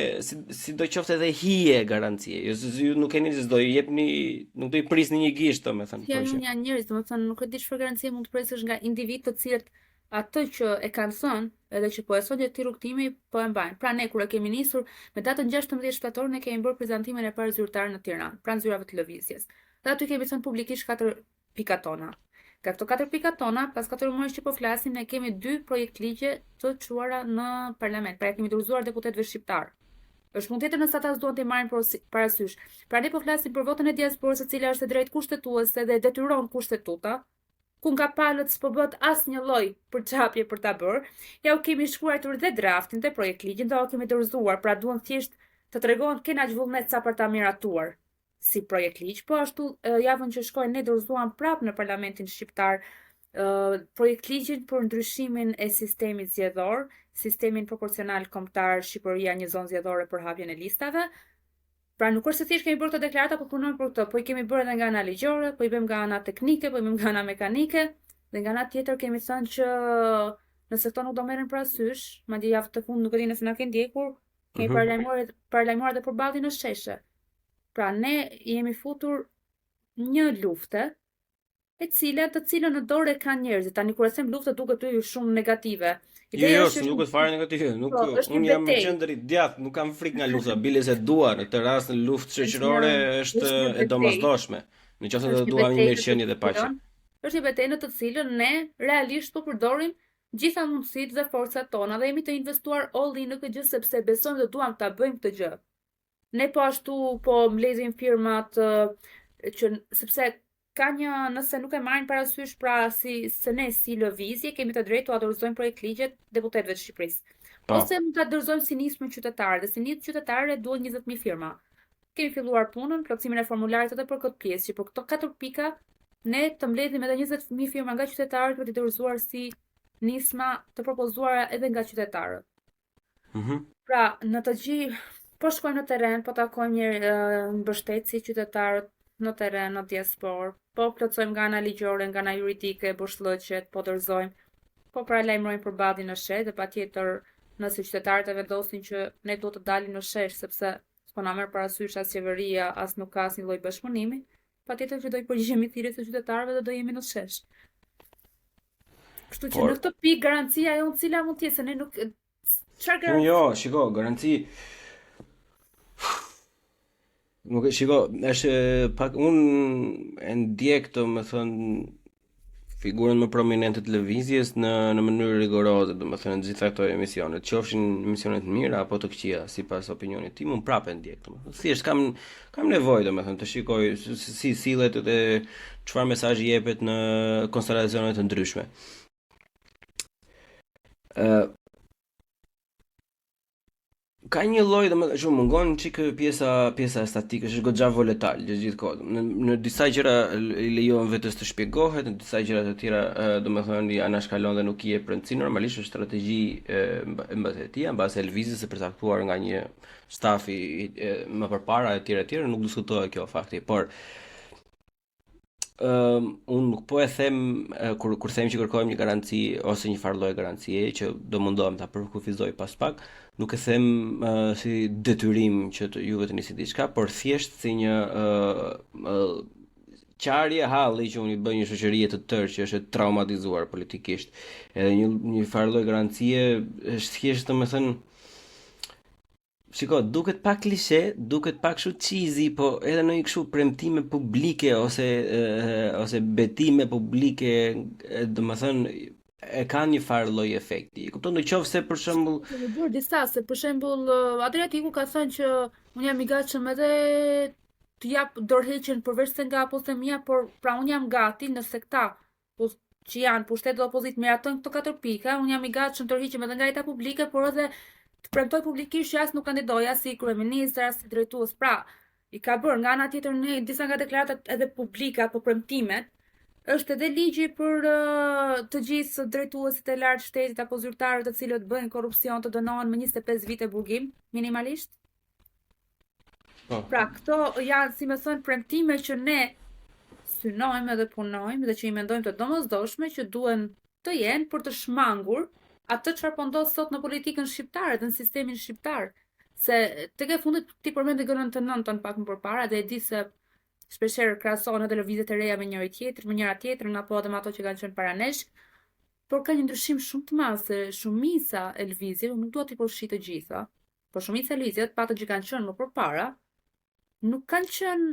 sidoqoftë edhe hije garancie. Ju nuk keni se do i jepni, nuk do i prisni një gisht, domethënë.
Ja, janë njerëz, domethënë nuk e di çfarë garancie mund të presësh nga individ të cilët atë që e kanë thënë, edhe që po e thonë ti rrugtimi, po e mbajnë. Pra ne kur e kemi nisur me datën 16 shtator ne kemi bërë prezantimin e parë zyrtar në Tiranë, pranë zyrave të lëvizjes. Dhe aty kemi thënë publikisht 4 pika tona. Ka këto 4 pika tona, pas 4 muajsh që po flasim, ne kemi 2 projekt ligje të çuara në parlament. Pra kemi dorëzuar deputetëve shqiptar. Është mund të jetë nëse ata duan të marrin parasysh. Pra ne po flasim për votën e diasporës, e cila është e drejtë kushtetuese dhe detyron kushtetuta. Ku nga palët s'po bët asnjë lloj përçapje për ta bërë. Ja u kemi shkruar dhe draftin të projekt ligjin, do kemi dorëzuar, pra duan thjesht të tregohen kena vullnet sa për ta miratuar si projekt ligj, po ashtu javën që shkoi ne dorëzuam prapë në parlamentin shqiptar projekt ligjin për ndryshimin e sistemit zgjedhor, sistemin proporcional kombëtar Shqipëria një zonë zgjedhore për hapjen e listave. Pra nuk është se thjesht kemi bërë këtë deklarata, po punojmë për këtë, po i kemi bërë edhe nga ana ligjore, po i bëjmë nga ana teknike, po i bëjmë nga ana mekanike, dhe nga ana tjetër kemi thënë që nëse këto nuk do merren parasysh, madje javë të fundit nuk e di nëse na kanë ndjekur, kemi paralajmëruar edhe përballje në sheshe. Pra ne jemi futur një lufte të cilën në dorë kanë njerëzit. Tani kur e them luftë duket ty shumë negative.
Jo, nuk duket fare negative. Unë jam në qendër i djathtë, nuk kam frikë nga lufta, bile se dua në të rast në luftë shoqërore është e domosdoshme. Nëse do duam një mirëqenie dhe paqe.
Është një betejë në të cilën ne realisht po përdorim gjitha mundësitë dhe forcat tona dhe jemi të investuar all in në këtë gjë sepse besojmë dhe duam ta bëjmë këtë gjë. Ne po ashtu po mbledhim firmat që sepse ka nëse nuk e marrin parasysh pra se ne si lëvizje kemi të drejtë të dorëzojmë projekt ligjet deputetëve të Shqipërisë. Ose mund ta dorëzojmë si nismë qytetare, dhe si nismë qytetare duhet 20.000 firma. Kemi filluar punën, plotësimin e formularit edhe për këtë pjesë, që për këto 4 pika ne të mbledhim edhe 20.000 firma nga qytetarët për të dorëzuar si nisma të propozuara edhe nga qytetarët. Pra, në të gjithë po shkojmë në teren, po takojmë një mbështetësi qytetarët në teren, në diaspor, po plotësojmë nga ana ligjore, nga ana juridike, bushllëqet, po dorëzojmë, po pra lajmërojmë përballje në shesh dhe patjetër nëse qytetarët e vendosin që ne duhet të dalim në shesh sepse s'po na merr parasysh as qeveria, as nuk ka asnjë lloj bashkëpunimi, patjetër që do i përgjigjemi thirrjes së qytetarëve dhe do jemi në shesh. Kështu që në këtë pikë garancia jonë cila mund të jetë se ne nuk çfarë garanci?
Jo, shiko, garanci nuk e shiko, është pak unë e ndjek domethënë figurën më prominente të lëvizjes në mënyrë rigoroze, domethënë në gjitha këto emisionet, qofshin emisione të mira apo të këqija, sipas opinionit tim, unë prapë e ndjek domethënë. Thjesht kam nevojë domethënë të shikoj si sillet dhe çfarë mesazhi jepet në konstelacione të ndryshme. Ka një lloj domethënë që mungon çik pjesa statike, është goxha voletal gjithkohë. Në disa gjëra i lejohen vetes të shpjegohet, në disa gjëra të tjera domethënë i anashkalon dhe nuk i jep rëndësi. Normalisht është strategji mbështetja mbase lëvizjes së përcaktuar nga një staf i më përpara etj, nuk diskutohet kjo fakti, por unë nuk po e them kur them që kërkojmë një garanci ose një farë lloj garancie që do mundohem ta përkufizoj pas pak, nuk e them si detyrim që juve të nisi diçka, por thjesht si një qarje halli që unë i bëj një shoqërie të tërë që është traumatizuar politikisht. Edhe një farë lloj garancie është thjesht domethënë shiko, duket pak klishe, duket pak kështu cheesy, po edhe në një kështu premtime publike ose betime publike, domethënë e kanë një farë lloj efekti. Kupton, nëse për shembull
Kemi bërë disa, se për shembull Adriatiku ka thënë që unë jam i gatshëm edhe të jap dorëheqjen përveç se nga apostemia, por pra unë jam gati nëse këta që janë pushtet dhe opozitë miratojnë këto 4 pika, unë jam i gatshëm të dorëheqjem edhe nga jeta publike, por edhe të premtoj publikisht që as nuk kandidoj as si kryeministër as si drejtues. Pra, i ka bërë nga ana tjetër në disa nga deklaratat edhe publike apo premtimet, është edhe ligji për të gjithë drejtuesit e lartë shtetit apo zyrtarët të cilët bëjnë korrupsion të dënohen me 25 vite burgim minimalisht. Pra, këto janë, si më thënë, premtime që ne synojmë edhe punojmë dhe që i mendojmë të domosdoshme që duhen të jenë për të shmangur atë çfarë po ndodh sot në politikën shqiptare dhe në sistemin shqiptar. Se tek e fundit ti përmend gënën të nëntën pak më përpara dhe e di se shpeshherë krahasohen edhe lëvizjet e reja me njëra tjetrën apo edhe me ato që kanë qenë para nesh, por ka një ndryshim shumë të madh se shumica e lëvizjeve, nuk dua t'i përfshi të gjitha, por shumica e lëvizjeve, pato që kanë qenë më përpara, nuk kanë qenë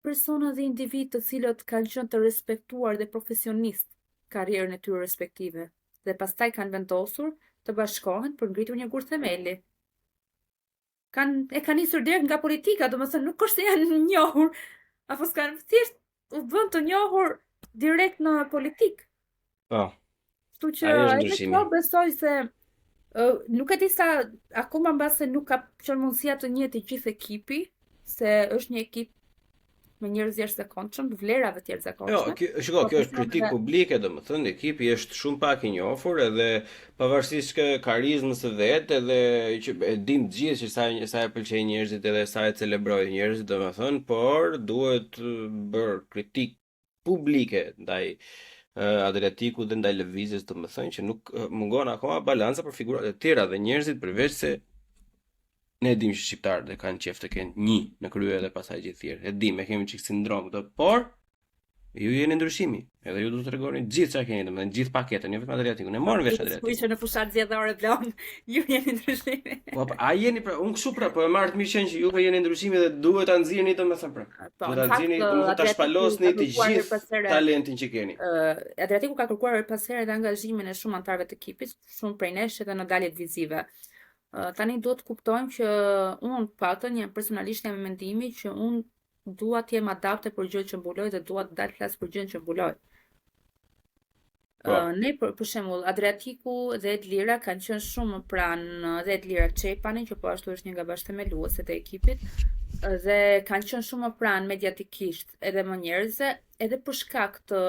persona dhe individ të cilët kanë qenë të respektuar dhe profesionist karrierën e tyre respektive dhe pastaj kanë vendosur të bashkohen për ngritur një gur themeli. E kanë nisur direkt nga politika, domethënë nuk është se janë njohur, apo s'kan thjesht u bën të njohur direkt në politikë.
Po.
Kështu që ai besoj se nuk e di sa akoma mbase nuk ka qenë mundësia të njihet të gjithë ekipi, se është një ekip me njerëz jashtëzakonshëm, vlerave të jashtëzakonshme.
Jo, shiko, kjo është kritikë publike, domethënë ekipi është shumë pak i njohur edhe pavarësisht që karizmës së vet edhe që e dim të gjithë që sa e pëlqejnë njerëzit edhe sa e celebrojnë njerëzit, domethënë, por duhet bërë kritikë publike ndaj Adriatikut dhe ndaj lëvizjes, domethënë që nuk mungon akoma balanca për figurat e tjera dhe njerëzit përveç se ne dim që shqiptarët kanë qef të kenë një në krye dhe pasaj gjithë tjerë. E dim, e kemi çik sindrom këto, por ju jeni ndryshimi. Edhe ju do të tregoni gjithë çka keni, domethënë gjithë paketën, jo vetëm Adriatikun. Ne morëm vesh Adriatikun.
Kuishte në fushat zgjedhore blon, ju jeni ndryshimi.
Po, a jeni pra, unë kështu pra, po e marr të mirë që juve jeni ndryshimi dhe duhet ta nxirrni domethënë pra. Duhet ta nxirni, duhet ta shpalosni të gjithë talentin që keni.
Adriatiku ka kërkuar pas herë dhe angazhimin e shumë anëtarëve të ekipit, shumë prej nesh edhe në daljet vizive. Tani duhet të kuptojmë që unë patën personalisht jam me mendimi që unë dua të jem adapte për gjë që mbuloj dhe dua të dal flas për gjën që mbuloj.
Po.
Ne për shembull Adriatiku dhe Edlira kanë qenë shumë pranë dhe Edlira Çepani, që po ashtu është një nga bashkëthemeluesit e ekipit, dhe kanë qenë shumë pranë mediatikisht edhe më njerëzve, edhe për shkak të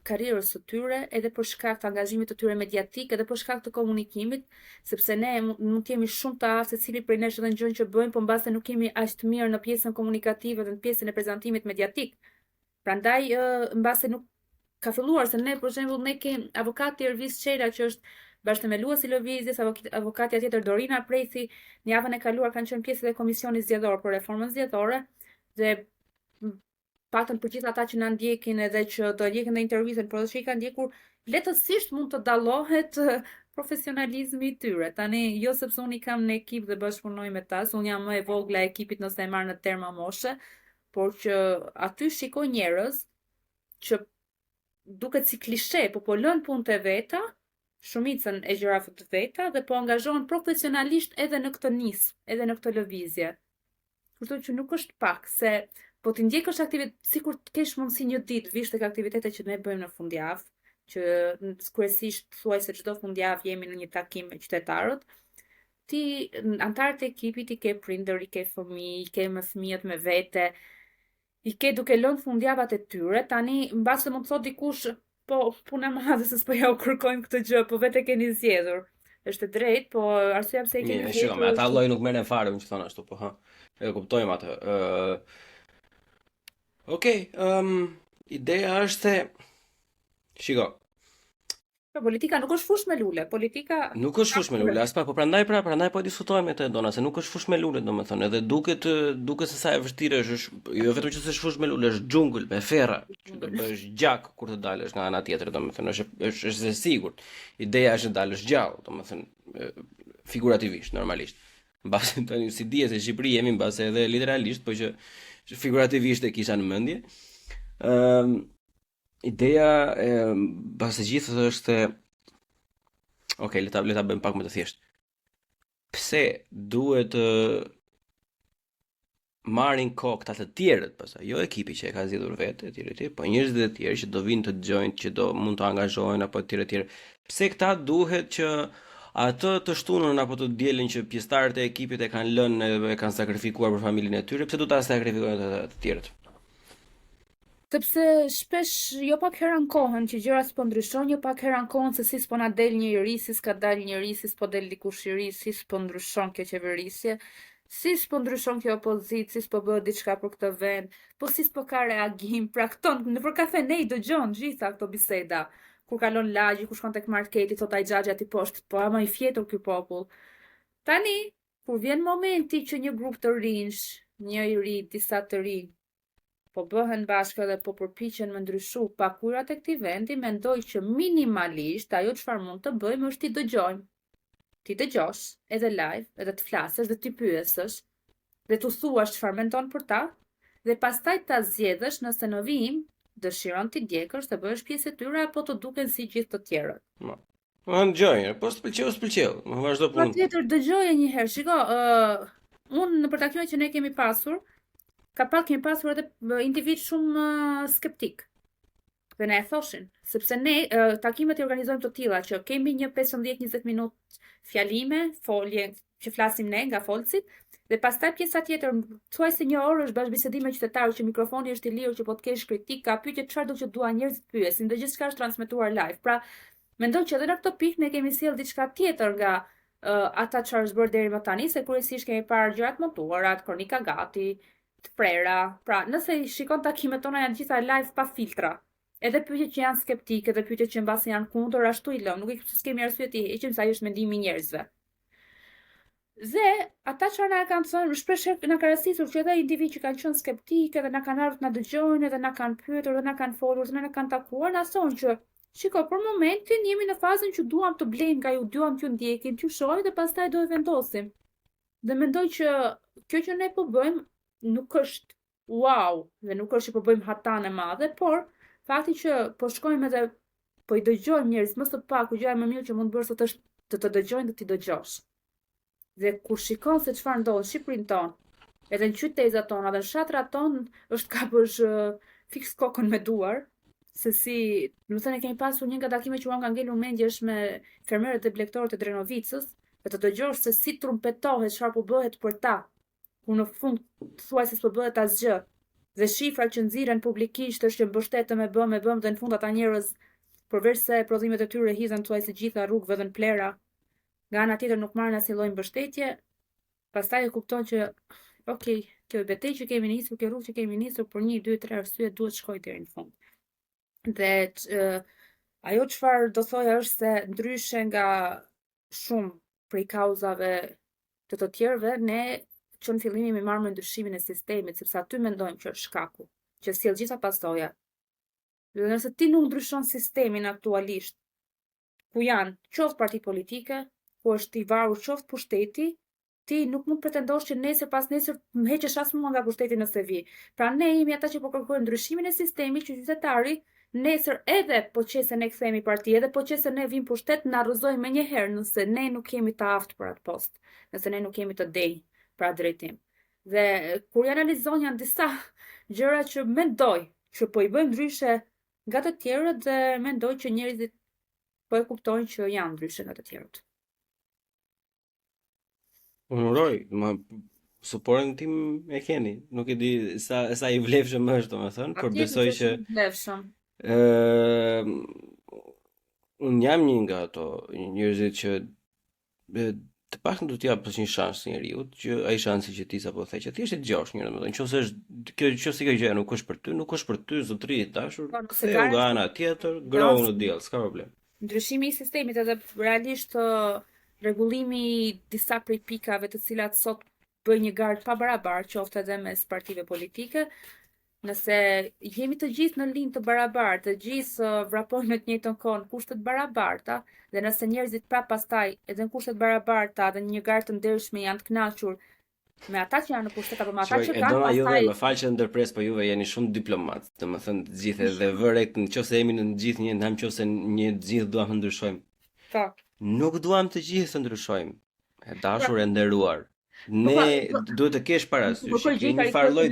karrierës së tyre, edhe për shkak të angazhimit të tyre mediatik, edhe për shkak të komunikimit, sepse ne mund të jemi shumë të aftë secili prej nesh edhe në gjën që bëjmë, por mbase nuk jemi aq të mirë në pjesën komunikative dhe në pjesën e prezantimit mediatik. Prandaj mbase nuk ka filluar se ne për shembull ne kemi avokati Ervis Çela që është bashkëthemeluesi i lëvizjes, avokatja tjetër Dorina Preci, në javën e kaluar kanë qenë pjesë e komisionit zgjedhor për reformën zgjedhore dhe patën për gjithë ata që na ndjekin edhe që do ndjekin në intervistën, por që i kanë ndjekur lehtësisht mund të dallohet profesionalizmi i tyre. Tani jo sepse unë i kam në ekip dhe bashkëpunoj me ta, unë jam më e vogla e ekipit nëse e marr në terma moshe, por që aty shikoj njerëz që duket si klishe, po lën punët e veta, shumicën e gjërave të veta dhe po angazhohen profesionalisht edhe në këtë nismë, edhe në këtë lëvizje. Kështu që nuk është pak se po të ndjekësh aktivitet, sikur të kesh mundësi një ditë vish tek aktivitetet që ne bëjmë në fundjavë, që kryesisht thuaj se çdo fundjavë jemi në një takim me qytetarët, ti antarët e ekipit i ke prindër, i ke fëmijë, i ke me fëmijët me vete, i ke duke lënë fundjavat e tyre, tani mbase mund të thot dikush, po puna e madhe se s'po ja u kërkojmë këtë gjë, po vetë keni zgjedhur. Është e drejtë, po arsyeja pse e keni
Mirë, shikoj, ata lloj nuk merren fare, më thon ashtu, po ha. E kuptojmë atë. Okej, ideja është se shiko,
politika nuk është fush me lule, politika
nuk është fush me lule, as pak, po prandaj po diskutojmë këtë Dona, se nuk është fush me lule, domethënë, edhe duket se sa e vështirë është, jo vetëm që s'është fush me lule, është xhungël me ferra, që do bësh gjak kur të dalësh nga ana tjetër, domethënë, është e sigurt. Ideja është të dalësh gjallë, domethënë, figurativisht, normalisht. Mbase tani si dihet se Shqipëri jemi mbase edhe literalisht, po që figurativisht e kisha në mendje. Ideja pas së gjithë është okay, le ta bëjmë pak më të thjeshtë. Pse duhet të marrin kohë këta të tjerët, pastaj jo ekipi që e ka zgjedhur vetë, etj, po njerëzit e tjerë që do vinë të dëgjojnë, që do mund të angazhohen apo etj. Pse këta duhet që atë të shtunën apo të dielën që pjesëtarët e ekipit e kanë lënë dhe e kanë sakrifikuar për familjen e tyre, pse do ta sakrifikojnë të tjerët?
Sepse shpesh jo pak herë ankohen që gjërat s'po ndryshojnë, jo pak herë ankohen se si s'po na del një i ri, si s'ka dal një i ri, si s'po del dikush i ri, si s'po ndryshon kjo qeverisje, si s'po ndryshon kjo opozitë, si s'po bëhet diçka për këtë vend, po si s'po ka reagim. Pra këto nëpër kafe ne i dëgjon gjitha këto biseda. Kur kalon lagji, kur shkon tek marketi, thot ai xhaxhi aty poshtë, po ama i fjetur ky popull. Tani, kur vjen momenti që një grup të rinj, një i ri, disa të rinj, po bëhen bashkë dhe po përpiqen me ndryshu pakurat e këtij vendi, mendoj që minimalisht ajo çfarë mund të bëjmë është t'i dëgjojmë. Ti dëgjosh edhe live, edhe të flasësh dhe ti pyesësh, dhe t'u thuash çfarë mendon për ta, dhe pastaj ta zgjedhësh nëse në vijim dëshiron ti djegësh të bëhesh pjesë e tyre apo të duken si gjithë të tjerët.
Më dëgjoj, po s'pëlqeu, më vazhdo punën.
Patjetër dëgjoje një herë. Shiko, unë në takimet që ne kemi pasur, kemi pasur edhe individ shumë skeptik. Dhe ne e thoshin, sepse ne takimet i organizojmë të tilla që kemi një 15-20 minutë fjalime, folje që flasim ne nga folësit, dhe pastaj pjesa tjetër, thuaj se një orë është bashkëbisedim me qytetarë që mikrofoni është i lirë, që po të kesh kritika, pyetje çfarë do që dua njerëzit pyesin, dhe gjithçka është transmetuar live. Pra, mendoj që edhe në këtë pikë ne kemi sjell diçka tjetër nga ata çfarë është bërë deri më tani, se kryesisht kemi parë gjërat montuara, kronika gati, të prera. Pra, nëse i shikon takimet tona janë gjitha live pa filtra. Edhe pyetjet që janë skeptike, edhe pyetjet që mbasi janë kundër, ashtu i lëm, nuk e kemi arsye të heqim sa është mendimi i njerëzve. Dhe ata çfarë na kanë thënë, shpesh na ka rastisur që edhe individ që kanë qenë skeptikë, edhe na kanë ardhur na dëgjojnë, edhe na kanë pyetur, edhe na kanë folur, edhe na kanë takuar, na thonë që shiko, për momentin jemi në fazën që duam të blejmë nga ju, duam t'ju ndjekim, t'ju shohim dhe pastaj do e vendosim. Dhe mendoj që kjo që ne po bëjmë nuk është wow, dhe nuk është që po bëjmë hatan e madhe, por fakti që po shkojmë edhe po i dëgjojmë njerëz më së paku, gjëja më mirë që mund të bësh është të dëgjojnë dhe ti dëgjosh. Dhe kur shikon se çfarë ndodh në Shqipërinë tonë, edhe në qytetet tona dhe në shatrat tonë, është kapësh fiks kokën me duar, se si, më thënë e kemi pasur një nga takimet që uam ka ngelur mendje është me fermerët e blegtorët e Drenovicës, dhe të dëgjosh se si trumpetohet çfarë po bëhet për ta, ku në fund thuajse s'po bëhet asgjë. Dhe shifra që nxiren publikisht është që mbështetëm e bëm dhe në fund ata njerëz përveç se prodhimet e tyre hidhen thuajse gjitha rrugëve dhe në plera, nga ana tjetër nuk marrin asnjë lloj mbështetje, pastaj e kupton që okay, kjo betejë që kemi nisur, kjo rrugë që kemi nisur për 1, 2, 3 arsye duhet shkojë deri në fund. Dhe ajo çfarë do thoja është se ndryshe nga shumë prej kauzave të tjerëve, ne që në fillim jemi marrë me ndryshimin e sistemit, sepse aty mendojmë që është shkaku, që sjell gjitha pasoja. Dhe nëse ti nuk ndryshon sistemin aktualisht, ku janë qoftë parti politike, ku është i varur qoftë pushteti, ti nuk mund pretendosh që nesër pas nesër heqesh asnjë nga pushteti nëse vi. Pra ne jemi ata që po kërkojmë ndryshimin e sistemit që qytetari nesër edhe po qese ne kthehemi parti, edhe po qese ne vim pushtet, na rrëzojmë menjëherë nëse ne nuk jemi të aftë për atë post, nëse ne nuk jemi të dej për atë drejtim. Dhe kur i analizon janë disa gjëra që mendoj që po i bëjmë ndryshe nga të tjerët dhe mendoj që njerëzit po e kuptojnë që janë ndryshe nga të tjerët.
Unë uroj, suportin tim e keni. Nuk e di sa i vlefshëm është, domethënë, por besoj që unë jam një nga ato njerëzit që të paktën do t'i japësh një shans njeriu, që ai shansi që ti sapo the që thjesht e dëgjosh një, domethënë, nëse është kjo gjë nuk është për ty, zotëri i dashur, ktheu nga ana tjetër, grohu në diell, s'ka problem.
Ndryshimi i sistemit edhe realisht rregullimi i disa prej pikave të cilat sot bëjnë një gardë pa barabartë, qoftë edhe mes partive politike, nëse jemi të gjithë në linjë të barabartë, të gjithë vrapojnë në të njëjtën kohë në kushte të barabarta, dhe nëse njerëzit prap pastaj edhe në kushte të barabarta dhe në një gardë të ndershme janë të kënaqur me ata që janë në pushtet apo me ata që kanë
pastaj. Më fal që ndërpres, po juve jeni shumë diplomat, domethënë të gjithë edhe vërejt nëse jemi në gjithë një ndam nëse një të gjithë duam të ndryshojmë.
Po.
Nuk duam të gjithë të ndryshojmë. E dashur e nderuar. Ne duhet të kesh parasysh që një farloj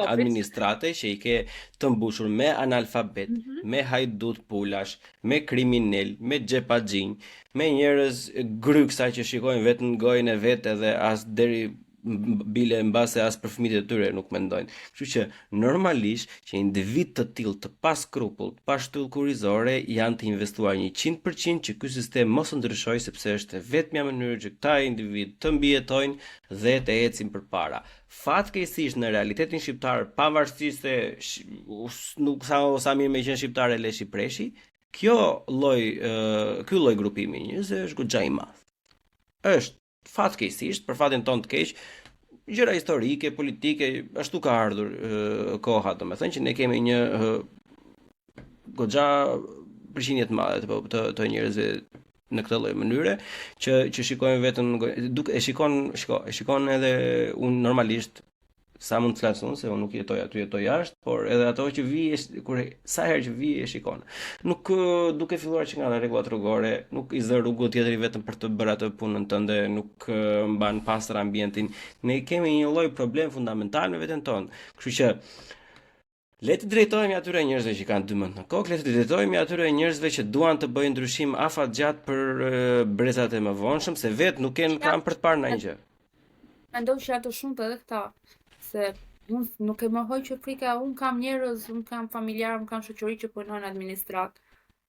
administrate që i ke të mbushur me analfabet, me hajdut pulash, me kriminal, me xhepaxhinj, me njerëz gryksa që shikojnë vetëm gojën e vet edhe as deri bile mbase as për fëmijët e tyre nuk mendojnë. Kështu që normalisht që individ të tillë të pa skrupull, pa shtyllë kurrizore janë të investuar 100% që ky sistem mos ndryshojë sepse është vetmja mënyrë që këta individ të mbijetojnë dhe të ecin përpara. Fatkeqësisht në realitetin shqiptar, pavarësisht se nuk sa mirë me qenë shqiptar e leshi preshi, ky lloj grupimi njerëzve është goxha i madh. Është fatkeqësisht, për fatin ton të keq, gjëra historike, politike, ashtu ka ardhur koha, domethënë që ne kemi një goxha përqindje të madhe të njerëzve në këtë lloj mënyre që shikojnë vetëm duke e shikon edhe unë normalisht sa mund të flasun se unë nuk jetoj aty, jetoj jashtë, por edhe ato që sa herë që vi e shikon. Nuk duke filluar që nga rregullat rrugore, nuk i zë rrugën tjetri vetëm për të bërë atë punën tënde, nuk mban pastër ambientin. Ne kemi një lloj problem fundamental me veten tonë. Kështu që le të drejtohemi atyre njerëzve që kanë dy mend në kokë, le të drejtohemi atyre njerëzve që duan të bëjnë ndryshim afatgjatë për brezat e mëvonshëm, se vetë nuk kanë për të parë ndonjë gjë.
Mendoj që ato shumë edhe këta, se unë nuk e mohoj që frika, unë kam njerëz, unë kam familjar, unë kam shoqëri që punojnë administrat.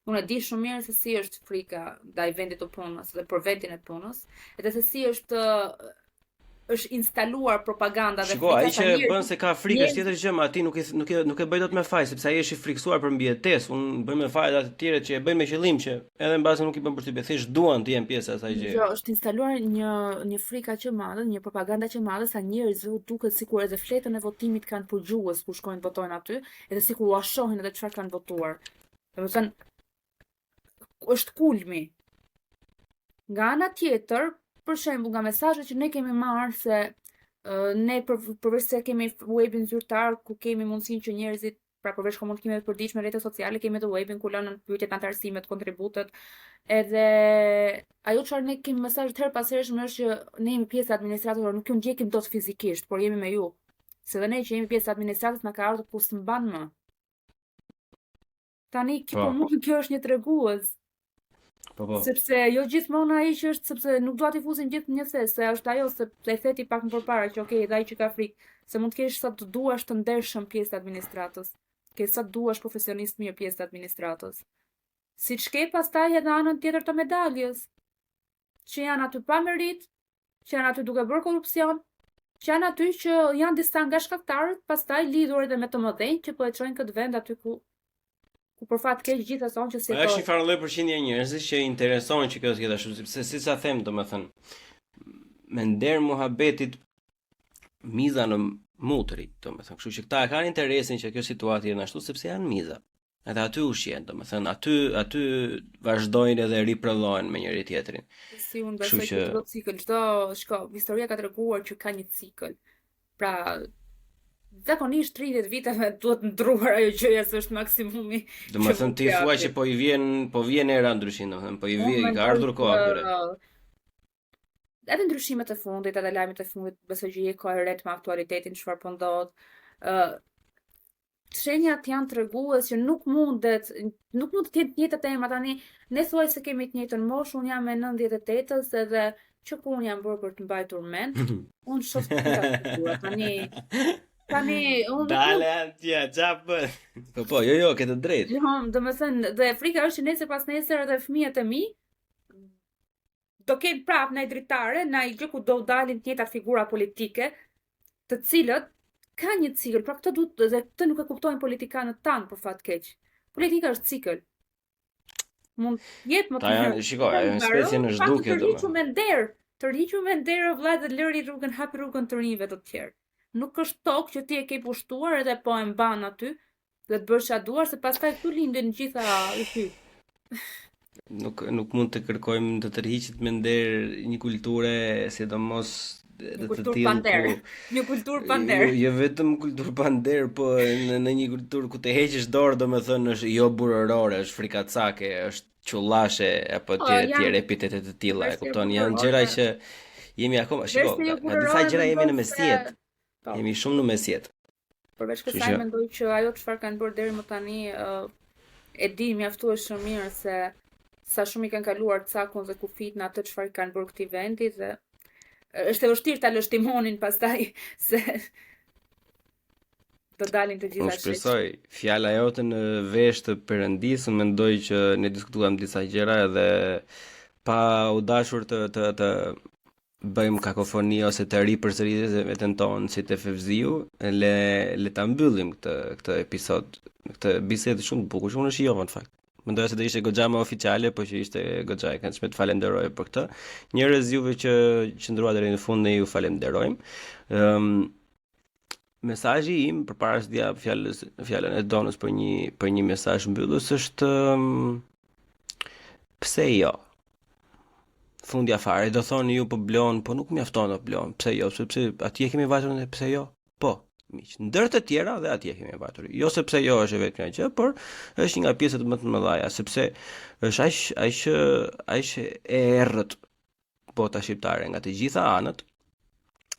Unë e di shumë mirë se si është frika ndaj vendit të punës dhe për vendin e punës, edhe se si është instaluar propaganda dhe
frika. Shiko, ai që bën se ka frikë është tjetër gjë, ma ti nuk e bëj dot me faj, sepse ai është i friksuar për mbijetesë. Unë bëj me faj ato të tjerë që e bëjnë me qëllim që edhe mbase nuk i bën përshtypje, thjesht duan të jenë pjesë e asaj gjë.
Jo, është instaluar një frikë që madhe, një propaganda që madhe sa njerëzve u duket sikur edhe fletën e votimit kanë përgjues kur shkojnë votojnë aty, edhe sikur u shohin edhe çfarë kanë votuar. Domethënë është kulmi. Nga ana tjetër, për shembull, nga mesazhet që ne kemi marrë se ne përveç se kemi webin zyrtar ku kemi mundësinë që njerëzit pra përveç komunikimeve të përditshme në rrjetet sociale, kemi edhe webin ku lënë pyetjet, antarësimet, kontributet. Edhe ajo çfarë ne kemi mesazh të herë pas hershme është që ne jemi pjesë e administratës, nuk ju ndjekim dot fizikisht, por jemi me ju. Se dhe ne që jemi pjesë e administratës na ka ardhur ku s'mban më. Tani kjo është një tregues.
Po.
Sepse jo gjithmonë ai që është, sepse nuk dua t'i fusim gjithë në një thes, se është ajo se e theti pak më përpara që okay, edhe ai që ka frikë, se mund të kesh sa të duash të ndershëm pjesë të administratës. Ke sa të duash profesionist mirë pjesë të administratës. Siç ke pastaj edhe anën tjetër të medaljes, që janë aty pa merit, që janë aty duke bërë korrupsion, që janë aty që janë disa nga shkaktarët, pastaj lidhur edhe me të mëdhenj që po e çojnë këtë vend aty ku për fat keq gjithë ato që
është një farë lloj përqindje njerëzish që interesojnë që kjo të jetë ashtu, sepse siç sa them, domethënë, me nder muhabetit miza në mutri, domethënë, kështu që këta e kanë interesin që kjo situatë jetë ashtu sepse janë miza. Edhe aty ushqen, domethënë, aty vazhdojnë edhe riprodhohen me njëri tjetrin.
Si unë besoj që çdo cikël, historia ka treguar që ka një cikël. Pra zakonisht 30 viteve duhet ndruar ajo gjëja se është maksimumi.
Domethënë ti thua që po vjen era ndryshim, domethënë po ka ardhur koha këtyre.
Edhe ndryshimet e fundit, edhe lajmet e fundit, besoj që je koherent me aktualitetin çfarë po ndodh. Shenjat janë tregues që nuk mund të jetë të njëjta tema tani. Ne thuaj se kemi të njëjtën moshë, un jam me 98-s edhe që kur un jam bërë për të mbajtur mend, un shoh të tani unë
dale atje, çfarë? Po, jo, ke të drejtë.
Jo, domethënë, dhe frika është që nesër pas nesër edhe fëmijët e mi do kenë prapë ndaj dritare, ndaj gjë ku do dalin të njëjtat figura politike, të cilët ka një cikël. Pra këtë duhet, dhe këtë nuk e kuptojnë politikanët tanë për fat keq. Politika është cikël. Mund jetë më të herë.
Shikoj, ajo një specie në zhdukje
domethënë. Të rriqu me nder o vllai dhe lëri rrugën, hapi rrugën të rinjve të tjerë. Nuk është tokë që ti e ke pushtuar edhe po e mban aty dhe të bësh çfarë duar, se pastaj këtu lindin gjitha këty.
Nuk mund të kërkojmë të tërhiqet me nder një kulture, sidomos
një kulturë pander.
Jo vetëm kulturë pander, po në një kulturë ku të heqësh dorë, domethënë është jo burërore, është frikacake, është qullashe apo tjerë epitete të tilla, e kupton? Janë gjëra që jemi akoma, shiko, nga disa gjëra jemi në mesjet. Jemi shumë në mesjet.
Përveç kësaj mendoj që ajo çfarë kanë bërë deri më tani e di mjaftueshëm mirë se sa shumë i kanë kaluar cakun dhe kufit në atë çfarë kanë bërë këtij vendi dhe është e vështirë ta lësh timonin pastaj se do dalin të gjitha
shqetësimet. Unë shpresoj fjala jote në vesh të Perëndisë, unë mendoj që ne diskutuam disa gjëra edhe pa u dashur të bëjmë kakofoni ose të ripërsëritjes veten tonë si te Fevziu, le ta mbyllim këtë episod, këtë bisedë shumë të bukur, unë shijova në fakt. Mendoja se do ishte goxha më oficiale, po që ishte goxha e këndshme, të falenderoj për këtë. Njerëz juve që qëndruat deri në fund, ne ju falenderojmë. Mesazhi im përpara se të jap fjalën e Donës për një mesazh mbyllës është pse jo? Fundja fare, do thoni ju po blon, po nuk mjafton të blon. Pse jo? Sepse atje kemi vajtur ne pse jo? Po, miq. Ndër të tjera dhe atje kemi vajtur. Jo sepse jo është vetëm një gjë, por është një nga pjesët më të mëdha, sepse është aq e errët bota shqiptare nga të gjitha anët,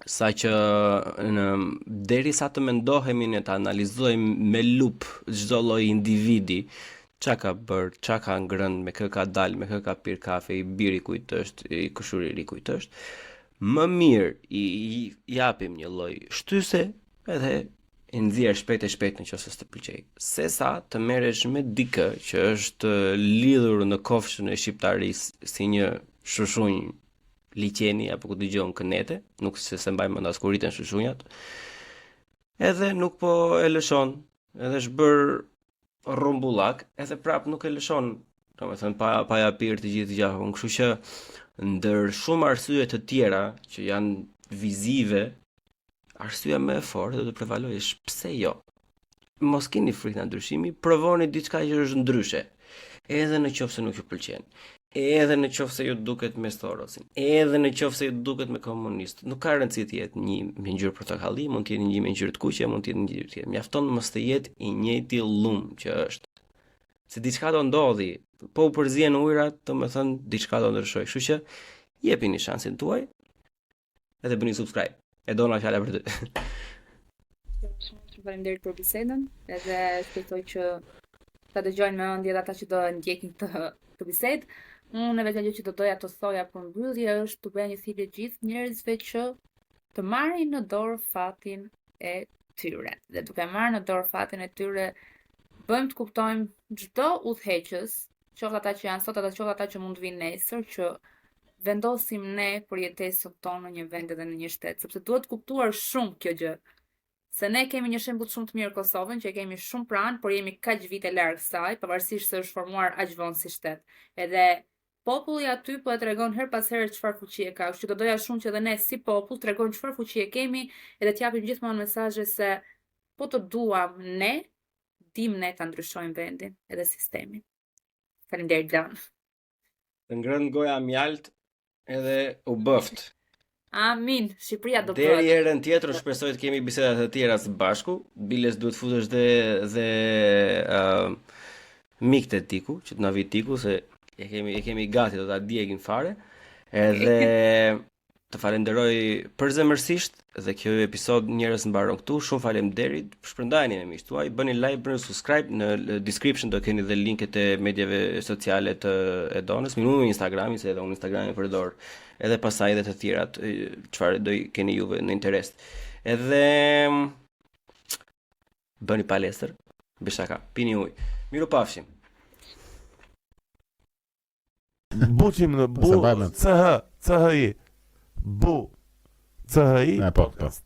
saqë derisa të mendohemi ne të analizojmë me lup çdo lloj individi, qa ka bërë, qa ka ngrënë, me kë ka dalë, me kë ka pirë kafe, i biri kujt është, i kushuriri kujt është, më mirë i japim një lloj shtyse edhe e nxjerr shpejt nëse të pëlqej. Sesa të merresh me dikë që është lidhur në kofshën e shqiptarisë si një shushunj liqeni apo ku dëgjon kënete, nuk se mbajmë mend as kur riten shushunjat. Edhe nuk po e lëshon, edhe është bërë rrumbullak, edhe prap nuk e lëshon, domethënë pa ja pirë të gjithë gjakun, kështu që ndër shumë arsye të tjera që janë vizive, arsyeja më e fortë do të prevalojë është pse jo. Mos keni frikë nga ndryshimi, provoni diçka që është ndryshe, edhe në qoftë se nuk ju pëlqen. edhe në qoftë se ju duket me Sorosin, edhe në qoftë se ju duket me komunist, nuk ka rëndësi të jetë një me ngjyrë portokalli, mund të jetë një me ngjyrë të kuqe, mund të jetë një ngjyrë tjetër. Mjafton mos të jetë i njëjti llum që është. Se diçka do ndodhi, po u përzihen ujërat, domethënë diçka do ndryshoj. Kështu që jepini shansin tuaj edhe bëni subscribe. E dona fjala për ty.
Faleminderit për bisedën, edhe shpresoj që ta dëgjojnë me ëndje ata që do ndjekin këtë bisedë. Unë vetëm gjë që do doja të thoja për mbyllje është të bëja një thirrje gjithë njerëzve që të marrin në dorë fatin e tyre. Dhe duke marrë në dorë fatin e tyre, bëjmë të kuptojmë çdo udhëheqës, qoftë ata që janë sot, qoftë ata që mund të vinë nesër, që vendosim ne për jetesën tonë në një vend edhe në një shtet, sepse duhet kuptuar shumë kjo gjë. Se ne kemi një shembull shumë të mirë Kosovën, që e kemi shumë pranë, por jemi kaq vite larg saj, pavarësisht se është formuar aq vonë si shtet. Edhe populli aty po e tregon her pas here çfarë fuqi e ka. Kështu që do doja shumë që edhe ne si popull tregojmë çfarë fuqi e kemi, edhe t'japim gjithmonë mesazhe se po të duam ne, dim ne ta ndryshojmë vendin edhe sistemin. Faleminderit Lan.
Të ngrën goja mjalt edhe u bëft.
Amin, Shqipëria do bëhet.
Deri herën tjetër shpresoj të kemi biseda të tjera së bashku. Biles duhet futesh dhe mikët e Tiku, që të na vi Tiku se e kemi gati, do ta djegin fare. Edhe të falenderoj përzemërsisht dhe kjo episod njerëz mbaron këtu. Shumë faleminderit. Shpërndajeni me miqtë tuaj, bëni like, bëni subscribe, në description do keni dhe linket e medjave sociale të Edonës, minimum Instagramin, se edhe unë Instagramin përdor. Edhe pasaj edhe të tjerat, çfarë do i keni juve në interes. Edhe bëni palestër, bishaka, pini ujë. Mirupafshim.
Buqim në bu, CHI, bu, CHI, podcast.